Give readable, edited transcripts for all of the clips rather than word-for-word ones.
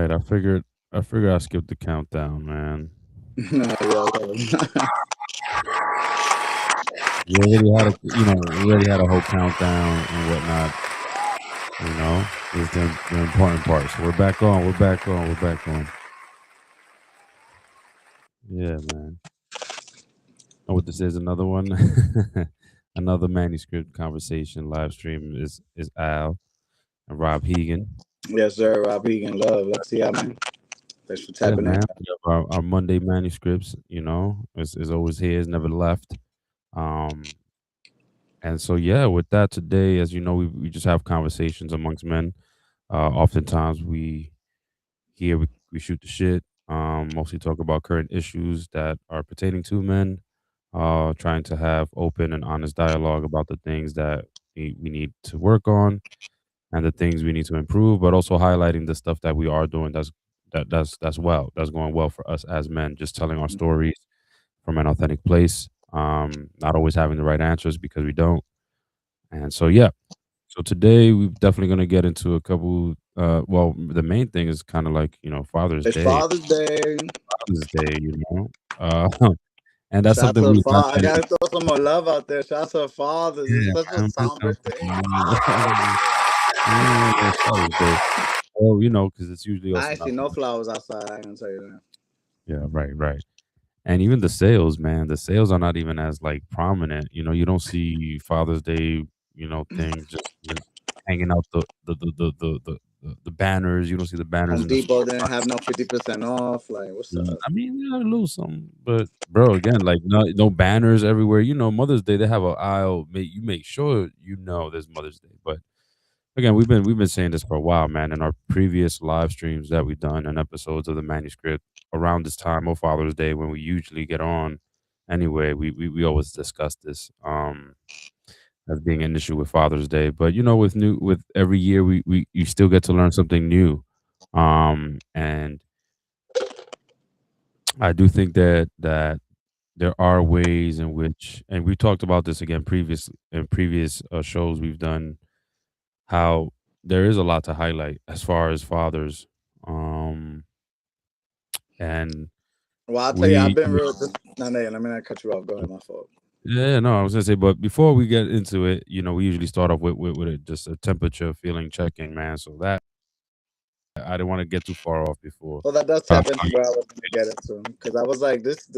right. I figured I skipped the countdown, man. Nah, yeah, We already had a whole countdown and whatnot. Is the important part. So we're back on. We're back on. We're back on. Yeah, man. Know what this is? Another one. Another manuscript conversation live stream is Al and Rob Hegan. yes, sir. Rob Egan, love. Let's see how, man. Thanks for Yeah, tapping in. man. We have our Monday manuscripts. Is always here. Is never left. Um, and so yeah, with that today, as you know, we just have conversations amongst men. Oftentimes we shoot the shit. Mostly talk about current issues that are pertaining to men. Trying to have open and honest dialogue about the things that we need to work on and the things we need to improve, but also highlighting the stuff that we are doing that's going well for us as men. Just telling our stories from an authentic place. Not always having the right answers because we don't. And so yeah, so today we're definitely gonna get into a couple. Well, the main thing is kind of like Father's It's Day. Father's Day. Father's Day, uh, and that's Shout out something to the we father. I highlighted. gotta throw some more love out there. Shout out to the fathers. It's Yeah, such a man. somber thing. Father's Day. Oh, because it's usually I also ain't not. see no flowers outside. I ain't gonna tell you that. Yeah, right, right. And even the sales, man, the sales are not even as like prominent. You don't see Father's Day, things just hanging out the banners. You don't see the banners Home in the Depot store. didn't have no 50% off. Like, what's up? I mean, a little something, but bro, again, like no banners everywhere. Mother's Day they have an aisle. You make sure there's Mother's Day. But again, we've been saying this for a while, man. In our previous live streams that we've done and episodes of the manuscript around this time of Father's Day when we usually get on. Anyway, we always discuss this as being an issue with Father's Day. But with every year we you still get to learn something new. And I do think that there are ways in which, and we talked about this again previously in previous shows we've done, how there is a lot to highlight as far as fathers, and Well, I'll tell you, I've we, been real. No, no, let me not cut you off. Go ahead, my fault. yeah, no, I was gonna say, but before we get into it, we usually start off with just a temperature feeling checking, man. So that I didn't want to get too far off before. Well, that does Uh, tap into where I was gonna get into because I was like, this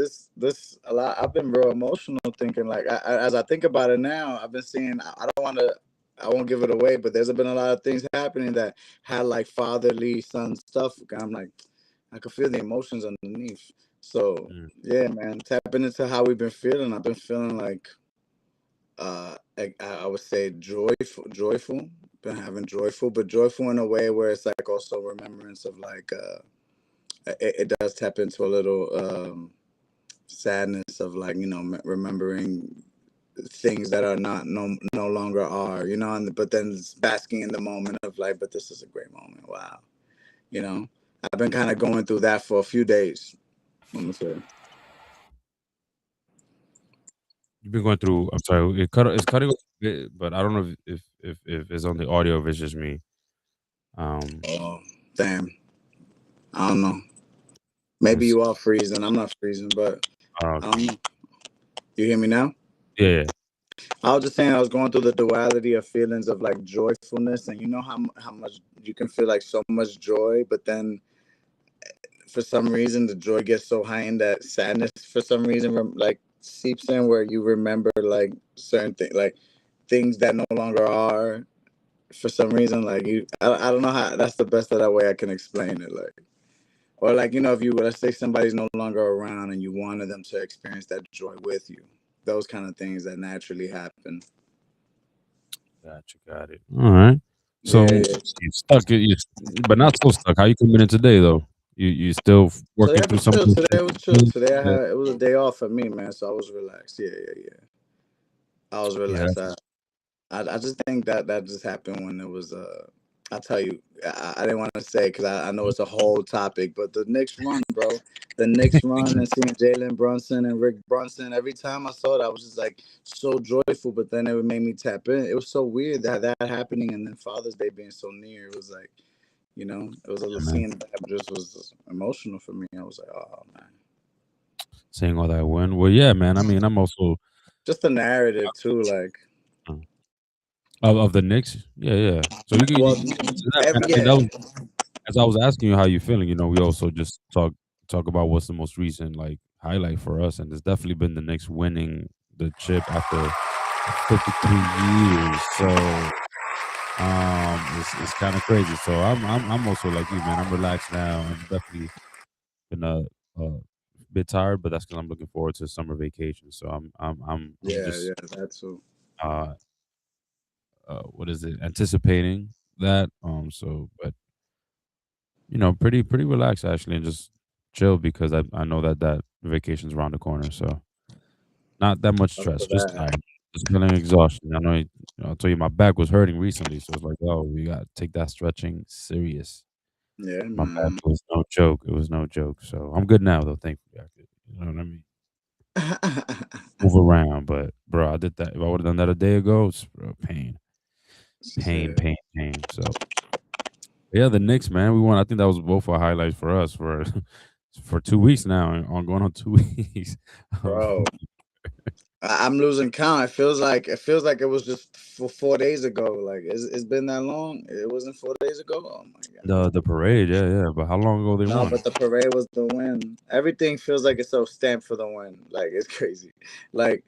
a lot. I've been real emotional thinking like, as I think about it now, I've been seeing. I don't want to. I won't give it away, but there's been a lot of things happening that had like fatherly son stuff. I'm like, I could feel the emotions underneath. So mm, yeah, man, tapping into how we've been feeling. I've been feeling like I would say joyful, been having joyful, but joyful in a way where it's like also remembrance of like it does tap into a little sadness of like remembering things that are not no longer are, and but then it's basking in the moment of like, but this is a great moment, wow, you know I've been kind of going through that for a few days. I'm gonna say. you've been going through. I'm sorry, it's cutting off a bit, but I don't know if it's on the audio, if it's just me. Um, Oh, damn, I don't know, maybe let's see. you are freezing, I'm not freezing, but I Okay. don't know. You hear me now? Yeah, yeah. I was just saying I was going through the duality of feelings of like joyfulness, and you know how much you can feel like so much joy, but then for some reason the joy gets so heightened that sadness for some reason like seeps in where you remember like certain things, like things that no longer are. For some reason, like I don't know how. That's the best of that way I can explain it. Like, or like if you let's say somebody's no longer around and you wanted them to experience that joy with you, those kind of things that naturally happen. Got it. All right. So Yeah, yeah. you stuck, but not so stuck. How you coming in today though? You still Today working I through was some of chill. those Today things? I was chill. Today it was a day off for me, man. So I was relaxed. Yeah, yeah, yeah. I was Yeah, relaxed. I just think that just happened when it was I tell you, I didn't want to say because I know it's a whole topic, but the Knicks run, bro, the Knicks run, and seeing Jalen Brunson and Rick Brunson, every time I saw it, I was just like so joyful. But then it made me tap in. It was so weird that happening, and then Father's Day being so near. It was like, It was Yeah, man. seeing that just was emotional for me. I was like, oh man, Seeing all that win. Well, yeah, man. I mean, I'm also just the narrative too. Like, uh, of the Knicks. Yeah, yeah. So well, you get into that, man. I mean, that yeah, was as I was asking you how you feeling. We also just talk about what's the most recent like highlight for us, and it's definitely been the Knicks winning the chip after 53 years. So it's kind of crazy. So I'm also like you, man. I'm relaxed now. I'm definitely been a bit tired, but that's because I'm looking forward to summer vacation. So I'm yeah, just yeah. That's so. uh what is it, anticipating that. So but pretty relaxed actually, and just chill because I know that vacation's around the corner. So not that much Up stress, for just that. tired, just feeling exhaustion. I know, I told you my back was hurting recently, so it's like, oh, we got to take that stretching serious. Yeah, My back man. was no joke. It was no joke. So I'm good now, though. Thankfully, I could, you know what I mean. Move around, but bro, I did that. If I would have done that a day ago, bro, pain, pain, Shit, pain, pain. So yeah, the Knicks, man, we won. I think that was both our highlights for us for for 2 weeks now, on going on 2 weeks. Of, bro. I'm losing count. It feels like it was just for 4 days ago. Like it's been that long. It wasn't 4 days ago. Oh my god. the parade, yeah, yeah. But how long ago they No, won? but the parade was the win. Everything feels like it's so stamped for the win. Like it's crazy. Like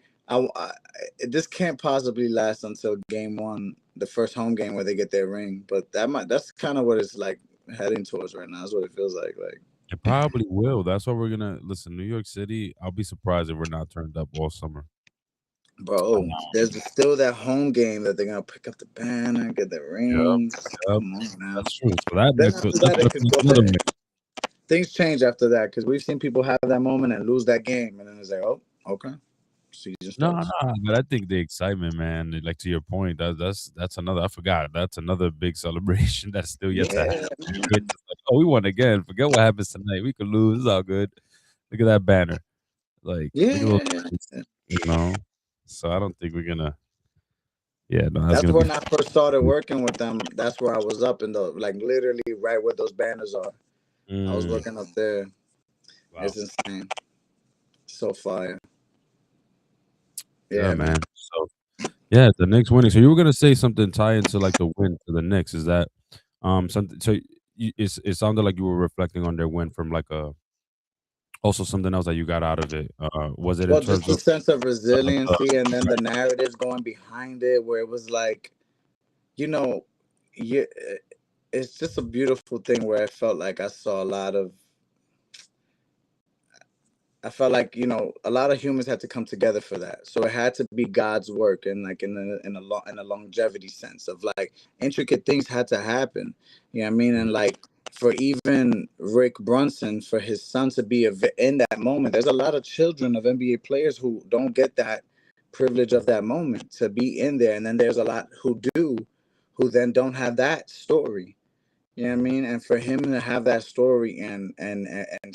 this can't possibly last until game one, the first home game where they get their ring. But that's kind of what it's like heading towards right now. That's what it feels like. Like, It probably will. That's why we're gonna listen. New York City. I'll be surprised if we're not turned up all summer. bro, there's still that home game that they're gonna pick up the banner, get the Yeah, rings. yep, Come on now. that's true. So that Then might after that's that, gonna it could be go. another mix. Things change after that because we've seen people have that moment and lose that game, and then it's like, oh, okay, season No, starts. no, but I think the excitement, man. Like to your point, that's another. I forgot. That's another big celebration that's still yet to happen. Yeah, It's just like, oh, we won again. Forget what happens tonight. We could lose. It's all good. Look at that banner. Like, look at those yeah. lights, you know? So I don't think we're gonna yeah, no, that's That's gonna be when I first started working with them. That's where I was up in the like literally right where those banners are. I was mm, working up there. wow. It's insane. So fire. Yeah, Yeah, man. man. So, yeah, the Knicks winning. So you were gonna say something tie into, like, the win for the Knicks. Is that, something so it sounded like you were reflecting on their win from, like, also something else that you got out of it. Was it in Well, just terms the of sense of the resiliency and then the narratives going behind it, where it was like, you know, you, it's just a beautiful thing where I felt like I saw a lot of I felt like a lot of humans had to come together for that. So it had to be God's work, and like in a longevity sense of like intricate things had to happen. You know what I mean? And like for even Rick Brunson, for his son to be in that moment, there's a lot of children of NBA players who don't get that privilege of that moment to be in there, and then there's a lot who do, who then don't have that story. You know what I mean? And for him to have that story and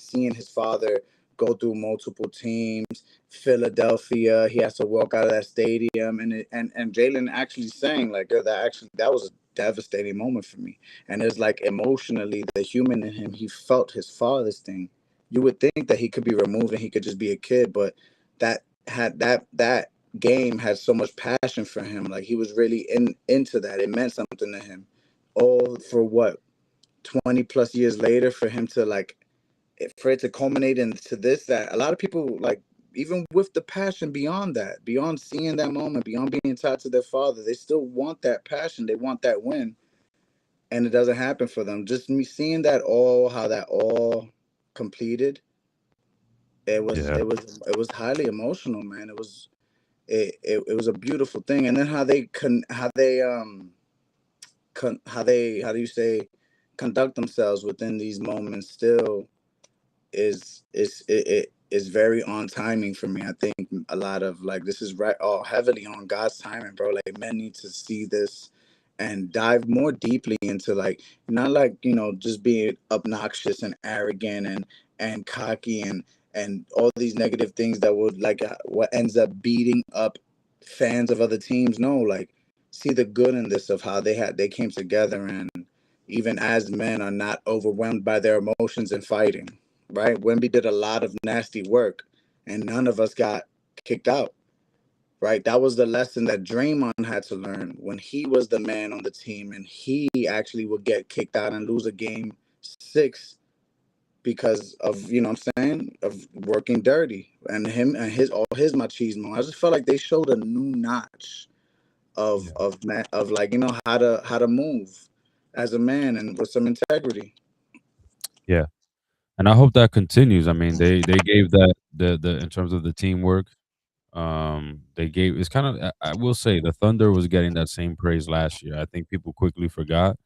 seeing his father go through multiple teams, Philadelphia, he has to walk out of that stadium, and Jalen actually saying like that was a devastating moment for me. And it's like emotionally, the human in him, he felt his father's thing. You would think that he could be removed and he could just be a kid, but that game had so much passion for him. Like he was really into that. It meant something to him. All for what 20 plus years later for him to like for it to culminate into this, that a lot of people like, even with the passion beyond that, beyond seeing that moment, beyond being tied to their father, they still want that passion, they want that win, and it doesn't happen for them. Just me seeing that all, how that all completed, it was yeah, it was it was highly emotional, man. It was a beautiful thing. And then how do you say, conduct themselves within these moments still it is very on timing for me. I think a lot of like this is right all heavily on God's timing, bro. Like men need to see this and dive more deeply into like not like just being obnoxious and arrogant and cocky and all these negative things that would like what ends up beating up fans of other teams. No, like see the good in this of how they came together even as men, are not overwhelmed by their emotions and fighting. Right? Wimby did a lot of nasty work, and none of us got kicked out. Right? That was the lesson that Draymond had to learn when he was the man on the team, and he actually would get kicked out and lose a game 6 because of, what I'm saying, of working dirty, and him and his all his machismo. I just felt like they showed a new notch of Yeah. like, how to move as a man and with some integrity. Yeah. And I hope that continues. I mean, they gave that the in terms of the teamwork, they gave it's kind of I will say the Thunder was getting that same praise last year. I think people quickly forgot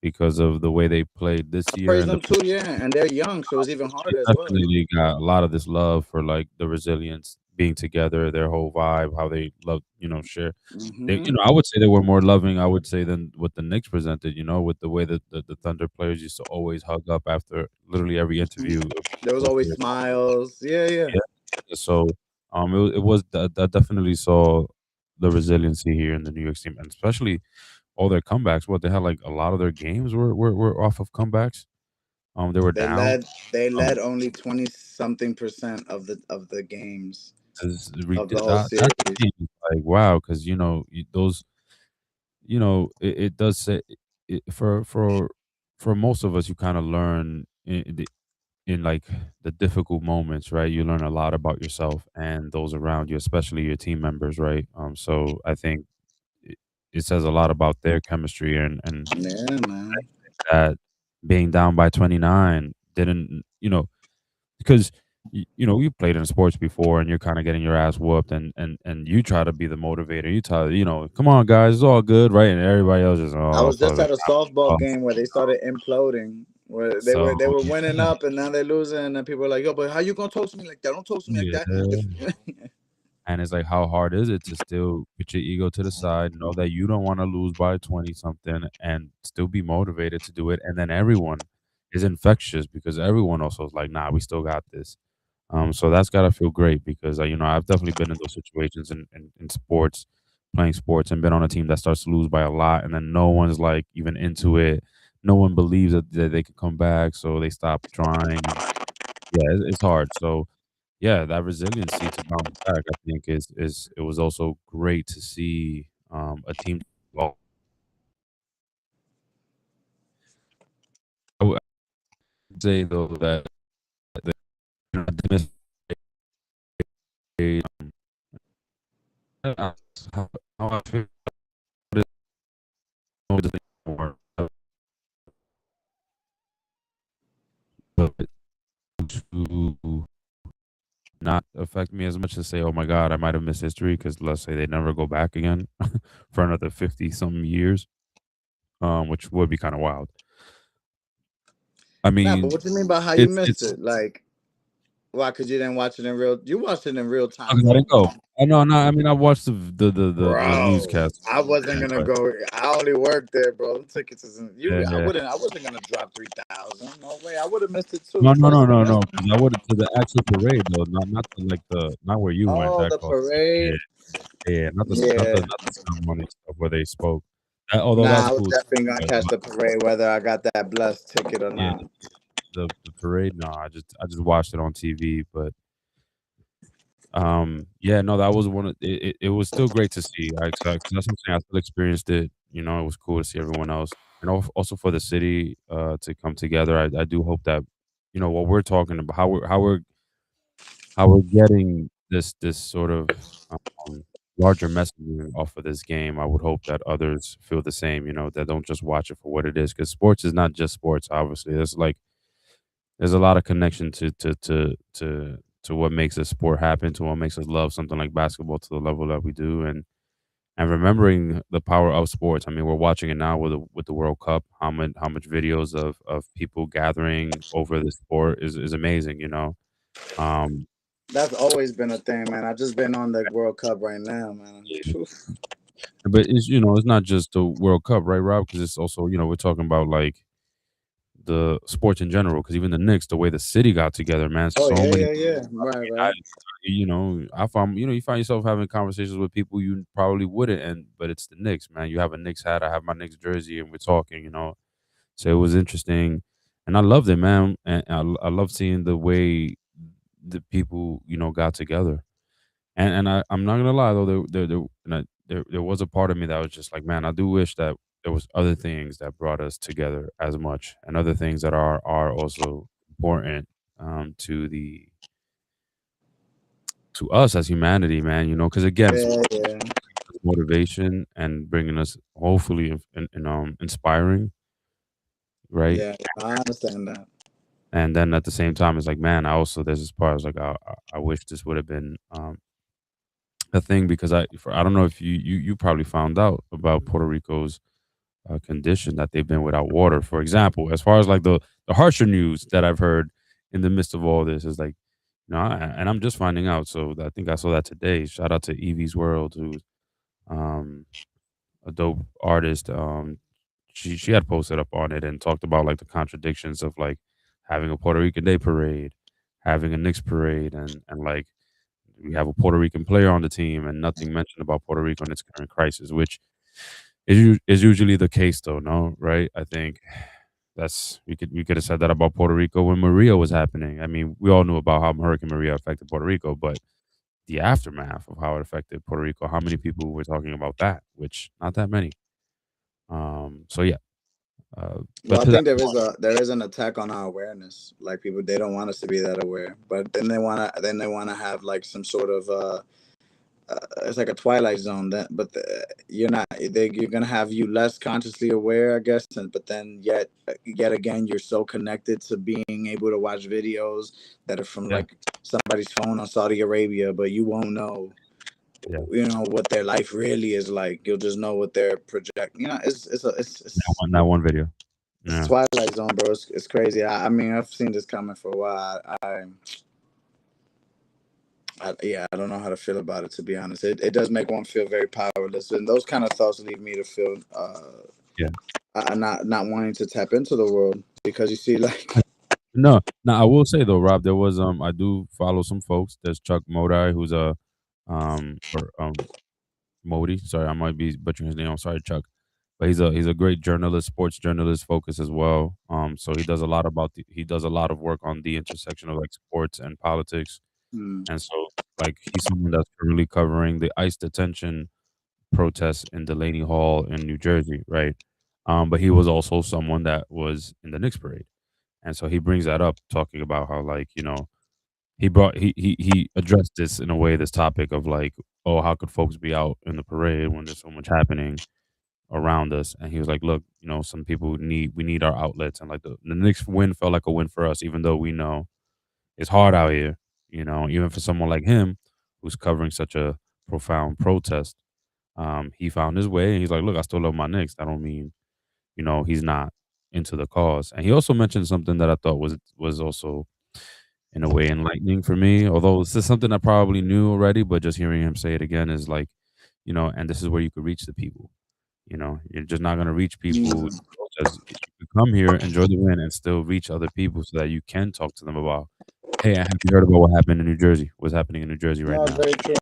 because of the way they played this I year praise and the them too, yeah, and they're young, so it's even they harder as well. definitely got a lot of this love for, like, the resilience, being together, their whole vibe, how they love, share. They Hmm. I would say they were more loving, I would say, than what the Knicks presented, with the way that the Thunder players used to always hug up after literally every interview of There was both always players. smiles. Yeah, yeah. Yeah. So, it was that definitely saw the resiliency here in the New York team, and especially all their comebacks. What they had, like, a lot of their games were off of comebacks. They were They down. led they Um, led only 20 something percent of the games is of the read whole that series. to me is like, wow, because those it does say for most of us, you kind of learn in like the difficult moments, right? You learn a lot about yourself and those around you, especially your team members, right? So I think it, it says a lot about their chemistry and Yeah, man. that being down by 29 didn't, because you played in sports before and you're kind of getting your ass whooped and you try to be the motivator. You tell, come on guys, it's all good, right? And everybody else just, I oh was fuck just it. at a softball Oh, game where they started imploding, where they so were they were winning up and now they're losing, and people were like, "Yo, but how you gonna talk to me like that? Don't talk to me like that." If yeah. And it's like, how hard is it to still put your ego to the side, know that you don't want to lose by 20 something, and still be motivated to do it? And then everyone is infectious because everyone also is like, nah, we still got this. So that's gotta feel great because I've definitely been in those situations in sports, playing sports, and been on a team that starts to lose by a lot, and then no one's like even into it. No one believes that they could come back, so they stop trying, and yeah, it's hard. So yeah, that resiliency to bounce back, I think is it was also great to see a team. Well, I would say though that they missed how how I feel about it more, but to not affect me as much as say, "Oh my god, I might have missed history," because let's say they never go back again for another 50 some years, which would be kinda wild. I Nah, but mean, what you mean by how you missed it's it? Like, why? Because you didn't watch it in real. You watched it in real time, okay, I though, didn't go. man. I know, no, I mean, I watched the Bro, newscast, I wasn't yeah, gonna but go. I only worked there, bro. The tickets isn't you. I yeah. wouldn't. I wasn't gonna drop 3,000. No way. I would have missed it too. No, no, no, Trust me. no, no, 'cause I would've to the actual parade though, not the like, not where you went, Oh, that the cost yeah, parade. yeah, not the Yeah. not the ceremony stuff where they spoke. That although Nah, that's I was cool too, definitely gonna but catch the parade, whether I got that blessed ticket or yeah, not. the parade, no, I just watched it on TV, but, yeah, no, that was one of it was still great to see, 'cause that's what I'm saying, I still experienced it, it was cool to see everyone else, and also for the city, to come together, I do hope that, what we're talking about, how we're getting this sort of, larger messaging off of this game. I would hope that others feel the same, that don't just watch it for what it is. Because sports is not just sports, obviously. There's a lot of connection to what makes a sport happen, to what makes us love something like basketball to the level that we do, and remembering the power of sports. I mean, we're watching it now with the World Cup. How much videos of people gathering over the sport is amazing, Um, That's always been a thing, man. I just been on the World Cup right now, man. yeah. Phew. But it's not just the World Cup, right, Rob? Because it's also, we're talking about like the sports in general. Because even the Knicks, the way the city got together, man, Oh so yeah, many yeah, people. yeah. I Right, mean, right. I found, you find yourself having conversations with people you probably wouldn't, but it's the Knicks, man. You have a Knicks hat, I have my Knicks jersey, and we're talking, So it was interesting, and I loved it, man. And I love seeing the way the people, got together. And I'm not gonna lie though, there was a part of me that was just like, man, I do wish that there was other things that brought us together as much, and other things that are also important, to the to us as humanity, man. Because again, Yeah, sports yeah, is motivation and bringing us hopefully inspiring, right? yeah. I understand that. And then at the same time, it's like, man, I also there's this part. I was like, I wish this would have been a thing because I don't know if you probably found out about Puerto Rico's condition that they've been without water. For example, as far as like the harsher news that I've heard in the midst of all this is like, and I'm just finding out. So I think I saw that today. Shout out to Evie's World, who's um, a dope artist. She had posted up on it and talked about like the contradictions of like having a Puerto Rican Day parade, having a Knicks parade, and like we have a Puerto Rican player on the team and nothing mentioned about Puerto Rico and its current crisis, which is usually the case though, no, right? I think that's we could have said that about Puerto Rico when Maria was happening. I mean, we all knew about how Hurricane Maria affected Puerto Rico, but the aftermath of how it affected Puerto Rico, how many people were talking about that? Which not that many. So yeah, Well, but I to that think there is an attack on our awareness. Like people, they don't want us to be that aware, but then they wanna have like some sort of it's like a twilight zone. That, but you're not. You're gonna have you less consciously aware, I guess. But then yet again, you're so connected to being able to watch videos that are from yeah, like somebody's phone on Saudi Arabia, but you won't know, yeah, what their life really is like. You'll just know what they're projecting. that one video. It's Yeah, Twilight Zone, bro. It's crazy. I mean, I've seen this coming for a while. Yeah, I don't know how to feel about it, to be honest. It does make one feel very powerless, and those kind of thoughts lead me to feel yeah. not wanting to tap into the world, because you see, like, No, no, I will say though, Rob, there was I do follow some folks. There's Chuck Modi, who's a or Modi. Sorry, I might be butchering his name. I'm sorry, Chuck, but he's a great journalist, sports journalist, focus as well. So he does a lot of work on the intersection of like sports and politics, hmm, and so like he's someone that's currently covering the ICE detention protests in Delaney Hall in New Jersey, right? But he was also someone that was in the Knicks parade. And so he brings that up, talking about how like, he addressed this in a way, this topic of like, oh, how could folks be out in the parade when there's so much happening around us? And he was like, look, some people we need our outlets, and like the Knicks win felt like a win for us, even though we know it's hard out here, even for someone like him who's covering such a profound protest. He found his way and he's like, look, I still love my Knicks. That don't mean, he's not into the cause. And he also mentioned something that I thought was also in a way enlightening for me. Although this is something I probably knew already, but just hearing him say it again is like, and this is where you could reach the people. You're just not gonna reach people. hmm. As you could come here, enjoy the win, and still reach other people so that you can talk to them about, hey, have you heard about what happened in New Jersey? What's happening in New Jersey right No, it's now? very true.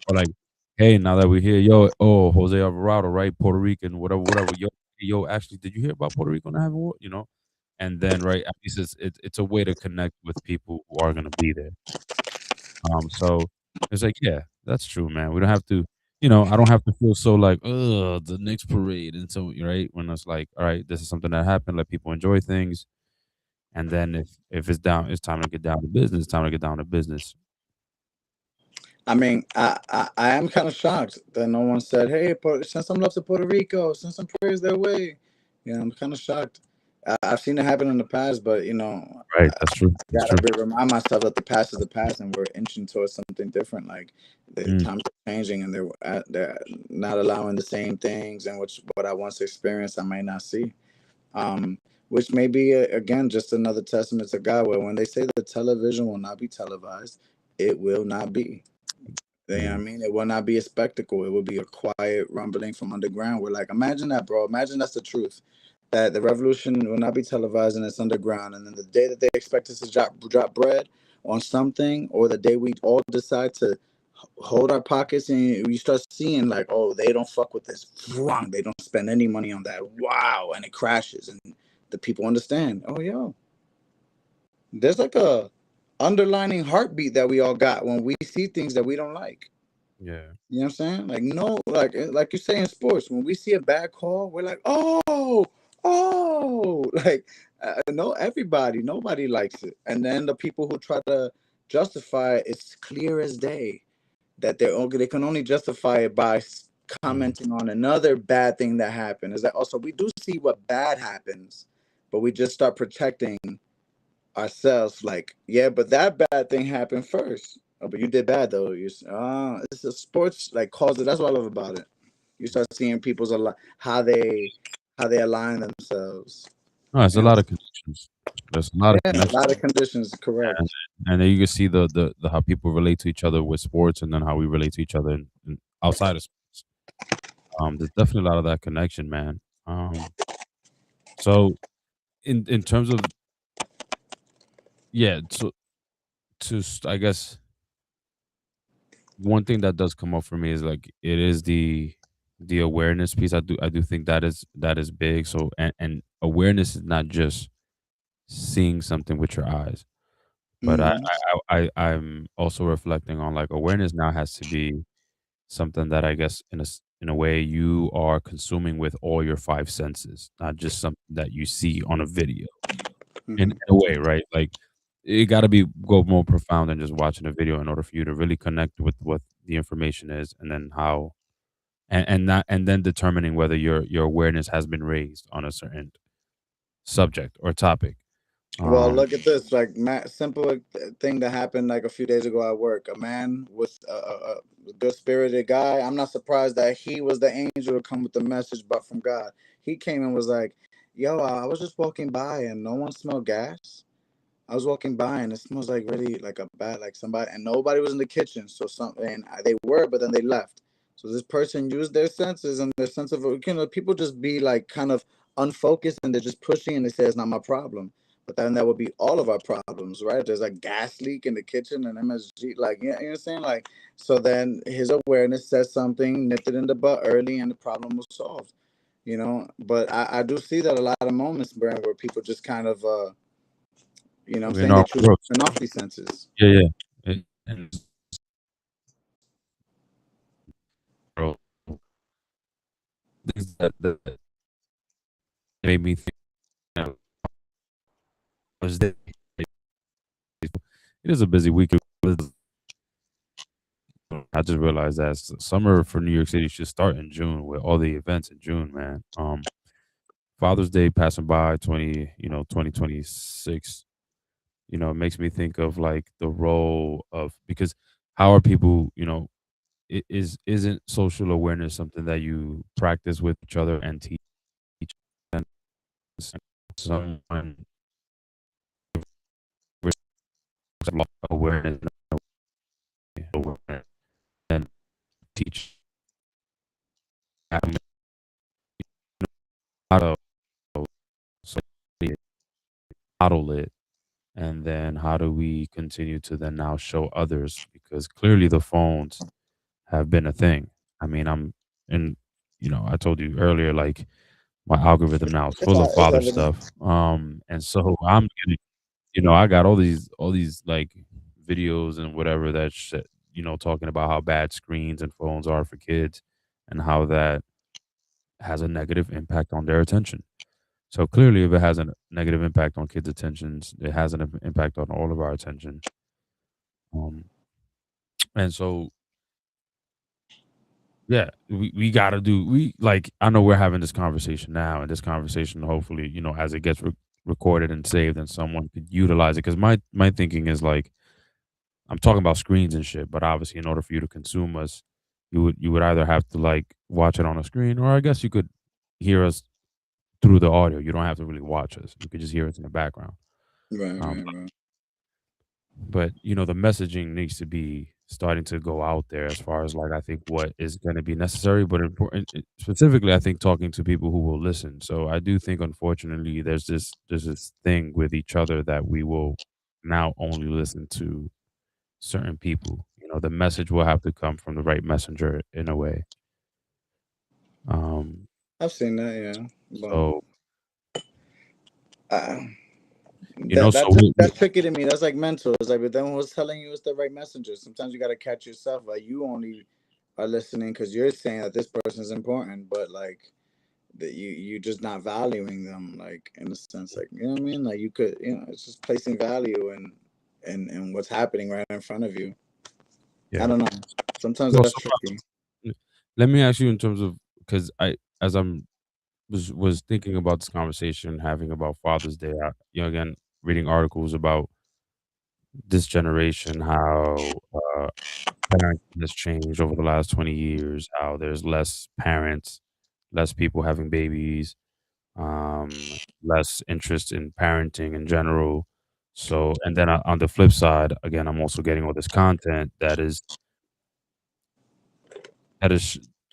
Or like, hey, now that we're here, yo, oh, Jose Alvarado, right? Puerto Rican, whatever. Yo, actually, did you hear about Puerto Rico not having war? And then, right, at least it's a way to connect with people who are gonna be there. So it's like, yeah, that's true, man. We don't have to, I don't have to feel so like, the next parade, and so right when it's like, all right, this is something that happened. Let people enjoy things, and then if it's time to get down to business. Time to get down to business. I mean, I am kind of shocked that no one said, "Hey, send some love to Puerto Rico, send some prayers their way." I'm kind of shocked. I've seen it happen in the past, but Right. That's true. That's gotta true. remind myself that the past is the past, and we're inching towards something different. Like the Mm, times are changing, and they're not allowing the same things, and what I once experienced, I might not see. Um, which may be again just another testament to God, where when they say the television will not be televised, it will not be. You know what I yeah. mean? It will not be a spectacle. It will be a quiet rumbling from underground. We're like, imagine that, bro. Imagine that's the truth. That the revolution will not be televised and it's underground. And then the day that they expect us to drop bread on something, or the day we all decide to hold our pockets and we start seeing like, oh, they don't fuck with this. They don't spend any money on that. Wow, and it crashes. the people understand. Oh, yo, there's like a underlining heartbeat that we all got when we see things that we don't like. Yeah. You know what I'm saying? Like no, like you say in sports, when we see a bad call, we're like, oh, like no, everybody, nobody likes it. And then the people who try to justify it, it's clear as day that they can only justify it by Mhm. commenting on another bad thing that happened. Is that also we do see what bad happens, but we just start protecting ourselves. Like, yeah, but that bad thing happened first. Oh, but you did bad though. It's a sports like causes. That's what I love about it. You start seeing people's how they align themselves. No, it's a You know, lot of connections. There's a lot of yeah, a connections, lot of conditions. and Correct. then you can see the how people relate to each other with sports, and then how we relate to each other in outside of sports. There's definitely a lot of that connection, man. So in terms of yeah, so I guess one thing that does come up for me is like it is the awareness piece. I do think that is big. So and awareness is not just seeing something with your eyes, but Hmm. I'm also reflecting on like awareness now has to be something that I guess in a way you are consuming with all your five senses, not just something that you see on a video. In Hmm. a way, right? Like, it gotta be go more profound than just watching a video in order for you to really connect with what the information is, and then how and not and then determining whether your awareness has been raised on a certain subject or topic. Well, Um, look at this. Like, simple thing that happened like a few days ago at work. A man with a good spirited guy. I'm not surprised that he was the angel to come with the message, but from God. He came and was like, "Yo, I was just walking by and no one smelled gas. I was walking by and it smells like really like a bad like somebody and nobody was in the kitchen. So something and they were, but then they left. So this person used their senses and their sense of people just be like kind of unfocused and they're just pushing and they say it's not my problem. But then that would be all of our problems, right? There's a gas leak in the kitchen and MSG, like you know what I'm saying? Like so then his awareness says something, nipped it in the butt early, and the problem was solved. But I do see that a lot of moments, Brand, where people just kind of I'm in saying they our choose to worlds. turn off these senses. Yeah, yeah. And bro, things that made me think, was that it is a busy week. I just realized that summer for New York City should start in June with all the events in June, man. Father's Day passing by 2026, it makes me think of like the role of because how are people, isn't social awareness something that you practice with each other and teach and someone with awareness and teach how to so model it, and then how do we continue to then now show others, because clearly the phones have been a thing. I mean, and I told you earlier, like my algorithm now is full of It's father evident. stuff. And so I'm getting, I got all these like videos and whatever that talking about how bad screens and phones are for kids and how that has a negative impact on their attention. So clearly, if it has a negative impact on kids' attentions, it has an impact on all of our attention. Um, and so, yeah, we gotta do we like. I know we're having this conversation now, and this conversation, hopefully, as it gets recorded and saved, and someone could utilize it. Because my thinking is like, I'm talking about screens and shit, but obviously, in order for you to consume us, you would either have to like watch it on a screen, or I guess you could hear us through the audio. You don't have to really watch us. You could just hear us in the background. Right, Um, right, right. but the messaging needs to be starting to go out there as far as like I think what is going to be necessary, but important specifically, I think talking to people who will listen. So I do think, unfortunately, there's this thing with each other that we will now only listen to certain people. The message will have to come from the right messenger in a way. Um, I've seen that, yeah. But so uh, You know, so that's tricky to me. That's like mental. It's like, but then who's telling you it's the right messenger? Sometimes you got to catch yourself. Like you only are listening because you're saying that this person is important, but like that you just not valuing them. Like in a sense, like you know what I mean. Like you could, it's just placing value in what's happening right in front of you. I yeah. don't know. Sometimes Well, that's so tricky. let me ask you in terms of, because as I'm was thinking about this conversation having about Father's Day, again, reading articles about this generation, how parenting has changed over the last 20 years, how there's less parents, less people having babies, less interest in parenting in general. So, and then on the flip side, again, I'm also getting all this content that is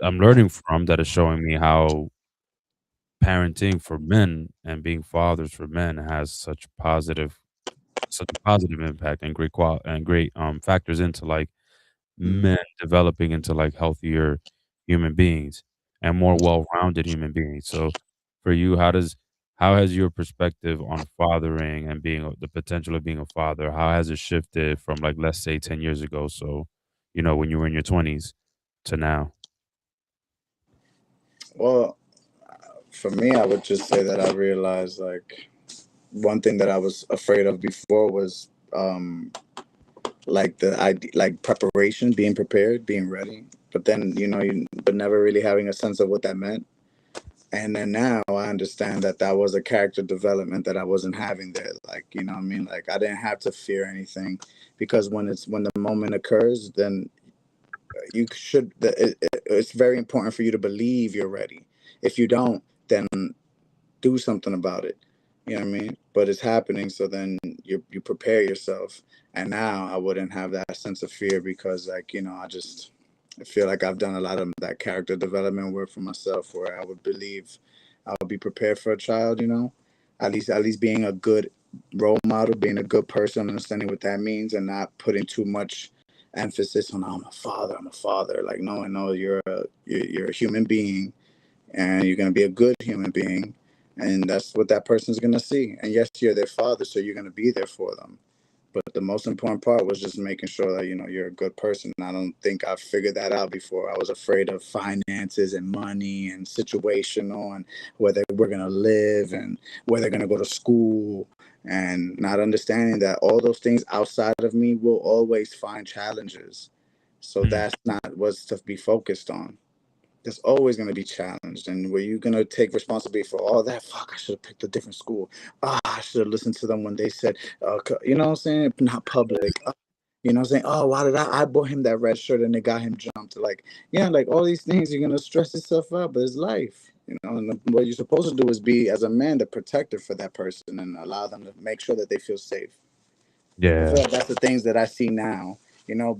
I'm learning from, that is showing me how parenting for men and being fathers for men has such a positive impact and great factors into like Mm. men developing into like healthier human beings and more well-rounded human beings. So for you, how has your perspective on fathering and the potential of being a father, how has it shifted from like let's say 10 years ago? So, when you were in your 20s to now. Well, for me, I would just say that I realized like one thing that I was afraid of before was like the idea, like preparation, being prepared, being ready. But then but never really having a sense of what that meant. And then now I understand that that was a character development that I wasn't having there. Like what I mean, like I didn't have to fear anything because when the moment occurs, then you should. It's very important for you to believe you're ready. If you don't, then do something about it. You know what I mean? But it's happening, so then you prepare yourself. And now I wouldn't have that sense of fear because, like, I feel like I've done a lot of that character development work for myself, where I would believe I would be prepared for a child. At least being a good role model, being a good person, understanding what that means, and not putting too much emphasis on, "Oh, I'm a father. I'm a father." Like, no, I know you're a human being and you're going to be a good human being, and that's what that person's going to see. And yes, you're their father, so you're going to be there for them, but the most important part was just making sure that you're a good person. I don't think I figured that out before. I was afraid of finances and money and situational and whether we're going to live and where they're going to go to school, and not understanding that all those things outside of me will always find challenges. So Mm, that's not what's to be focused on. There's always going to be challenged, and were you going to take responsibility for all that? Fuck, I should have picked a different school. I should have listened to them when they said, you know what I'm saying, not public. You know what I'm saying? Oh, why did I bought him that red shirt and it got him jumped? Like, yeah, like all these things, you're going to stress yourself out, but it's life. And what you're supposed to do is be, as a man, the protector for that person and allow them to make sure that they feel safe. I feel yeah, like that's the things that I see now.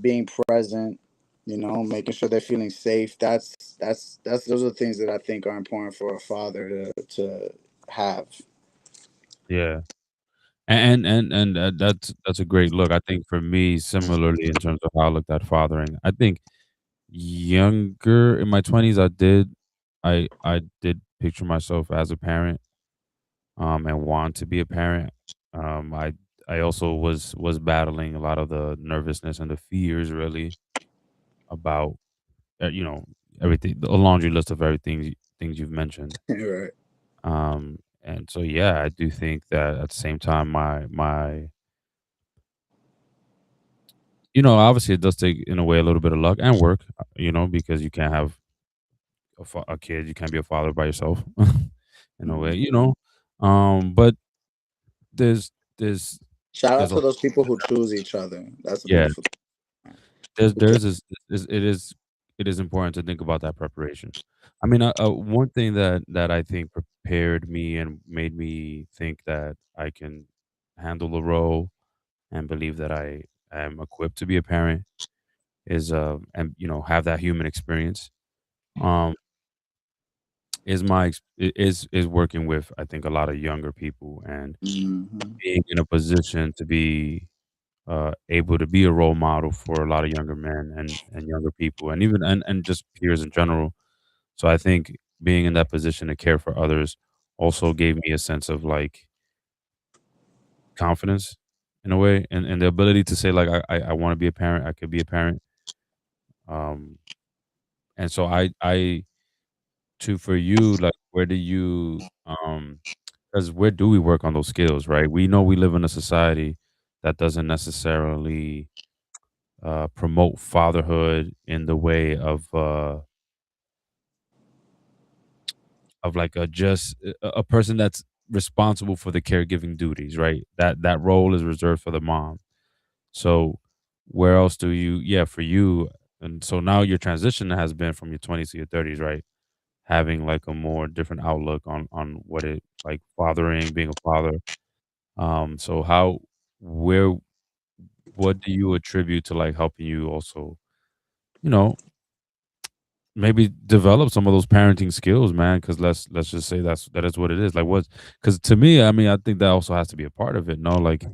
Being present, making sure they're feeling safe. That's those are the things that I think are important for a father to have. yeah. And that's a great look. I think for me, similarly in terms of how I looked at fathering, I think younger in my 20s, I did picture myself as a parent, and want to be a parent. I also was battling a lot of the nervousness and the fears really about, you know, everything, a laundry list of everything things you've mentioned. Right. And so yeah, I do think that at the same time, obviously it does take in a way a little bit of luck and work, because you can't have a kid, you can't be a father by yourself in a way, Mhm. but there's there's Shout out there's a to those people who choose each other. That's a yeah, beautiful thing. there's is it is important to think about that preparation. I mean, one thing that I think prepared me and made me think that I can handle the role and believe that I am equipped to be a parent is and have that human experience, um is working with, I think, a lot of younger people and Hmm. being in a position to be able to be a role model for a lot of younger men and younger people and even and just peers in general. So I think being in that position to care for others also gave me a sense of like confidence in a way, and the ability to say like I want to be a parent, I could be a parent. Um, and so I to for you like where do you because where do we work on those skills, right? We know we live in a society that doesn't necessarily promote fatherhood in the way of like a just a person that's responsible for the caregiving duties, right? That role is reserved for the mom. So where else do you yeah, for you and so now your transition has been from your 20s to your 30s, right? Having like a more different outlook on what it like fathering, being a father. So how where what do you attribute to like helping you also, you know, maybe develop some of those parenting skills, man? Because let's just say that is what it is. Like what? Because to me, I mean, I think that also has to be a part of it. No, like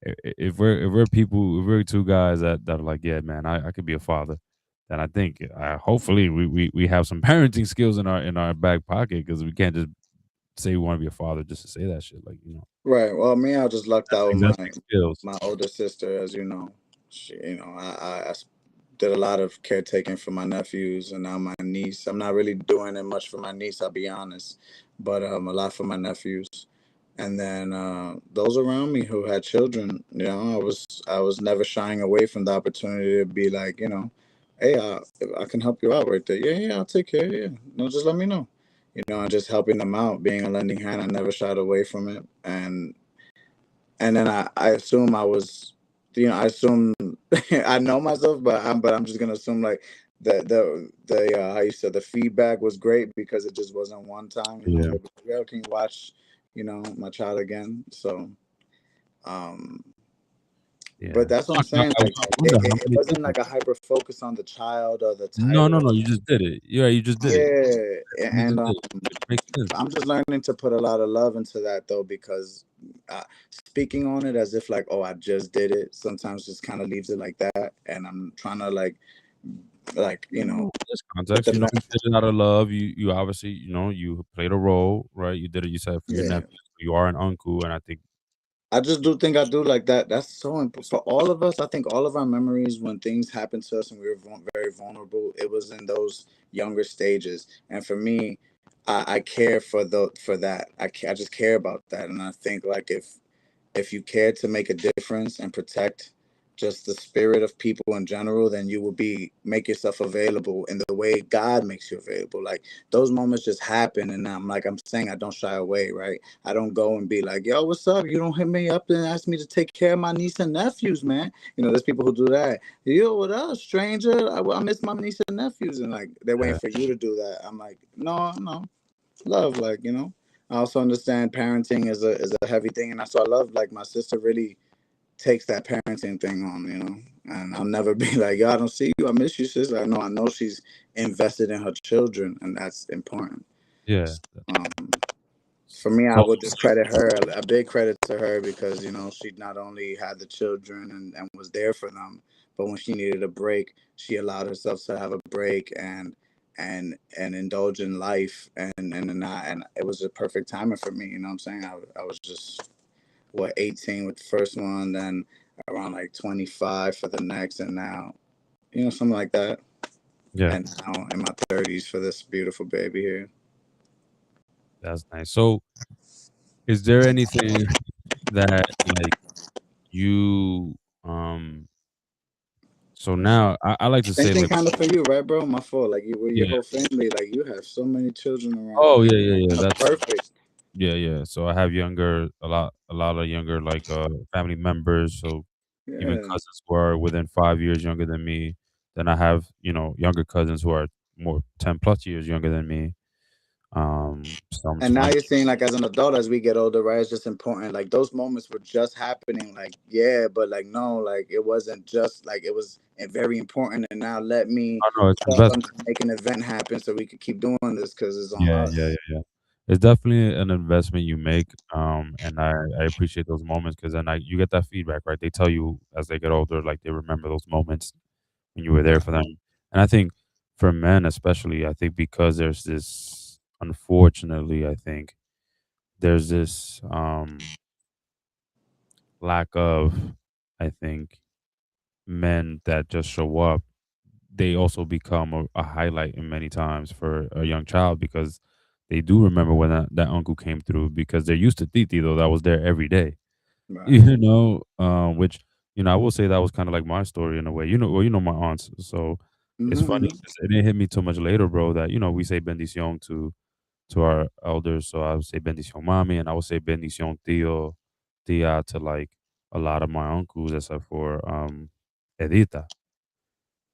if we're people, if we're two guys that are like, yeah, man, I could be a father. Then I think hopefully we have some parenting skills in our back pocket because we can't just say we want to be a father just to say that shit. Like Right. Well, me, I just lucked that's out with existing skills. my older sister, as you know. She, did a lot of caretaking for my nephews, and now my niece. I'm not really doing it much for my niece, I'll be honest, but a lot for my nephews. And then those around me who had children, I was never shying away from the opportunity to be like, hey, if I can help you out right there. Yeah, yeah, I'll take care. Yeah, no, just let me know. And just helping them out, being a lending hand. I never shied away from it, and then I assume I was, I assume I know myself, but I'm just gonna assume like the how you said the feedback was great because it just wasn't one time. Yeah, They'd be like, "Yo, can you watch, my child again?" So, um, but yeah. that's what I'm No, saying. Like I it, wonder how it, it many wasn't people. like a hyper focus on the child or the No, no, title. no. You just did it. Yeah, you just did it. Yeah, You and just did it. It makes sense. I'm just learning to put a lot of love into that though, because speaking on it as if like, oh, I just did it, sometimes just kind of leaves it like that, and I'm trying to like No, there's put context. the You know, next. you did it out of love. You obviously, you played a role, right? You did it. You said for your Yeah, nephew. You are an uncle, and I think I just do think I do like that. That's so important for all of us. I think all of our memories when things happen to us and we were very vulnerable, it was in those younger stages. And for me, I care for that. I just care about that, and I think like if you cared to make a difference and protect just the spirit of people in general, then you will be make yourself available in the way God makes you available. Like those moments just happen, and I'm saying I don't shy away, right? I don't go and be like, "Yo, what's up? You don't hit me up and ask me to take care of my niece and nephews, man." There's people who do that. Yo, what up, stranger? I miss my niece and nephews, and like they're waiting yeah, for you to do that. I'm like, no, no, love, like. I also understand parenting is a heavy thing, and so I love like my sister really takes that parenting thing on. And I'll never be like, yo, I don't see you, I miss you, sis. I know she's invested in her children, and that's important. yeah. Um, for me, I So would just credit her a big credit to her because she not only had the children and was there for them, but when she needed a break, she allowed herself to have a break and indulge in life and it was a perfect timing for me. You know what I'm saying? I was just 18 with the first one, then around like 25 for the next, and now something like that. yeah, And now in my 30s for this beautiful baby here. that's nice. So, is there anything that like you so now I like to Same say thing like kind of for you, right, bro? My fault. Like you, with your yeah. whole family, like you have so many children around. Oh Like yeah, yeah, yeah. That's perfect. yeah, yeah. So I have a lot of younger like family members. So even Yeah. cousins who are within 5 years younger than me. Then I have younger cousins who are more 10 plus years younger than me. And now Some you're seeing like as an adult, as we get older, right? It's just important. Like those moments were just happening. Like yeah, but like no, like it wasn't just like it was very important. And now let me I know it's tell them investment. to make an event happen so we could keep doing this because it's on Yeah, yeah, us. yeah, yeah. It's definitely an investment you make, and I appreciate those moments because then you get that feedback, right? They tell you as they get older, like they remember those moments when you were there for them. And I think for men, especially, I think because there's this, unfortunately, I think there's this, lack of, I think, men that just show up, they also become a highlight in many times for a young child because they do remember when that uncle came through because they're used to Titi though that was there every day. Right. Which I will say that was kind of like my story in a way. Well, my aunts. So it's funny Mm-hmm. 'cause it didn't hit me too much later, bro. That we say bendición to our elders. So I would say bendición mami, and I would say bendición tío, tia to like a lot of my uncles, except for Edita.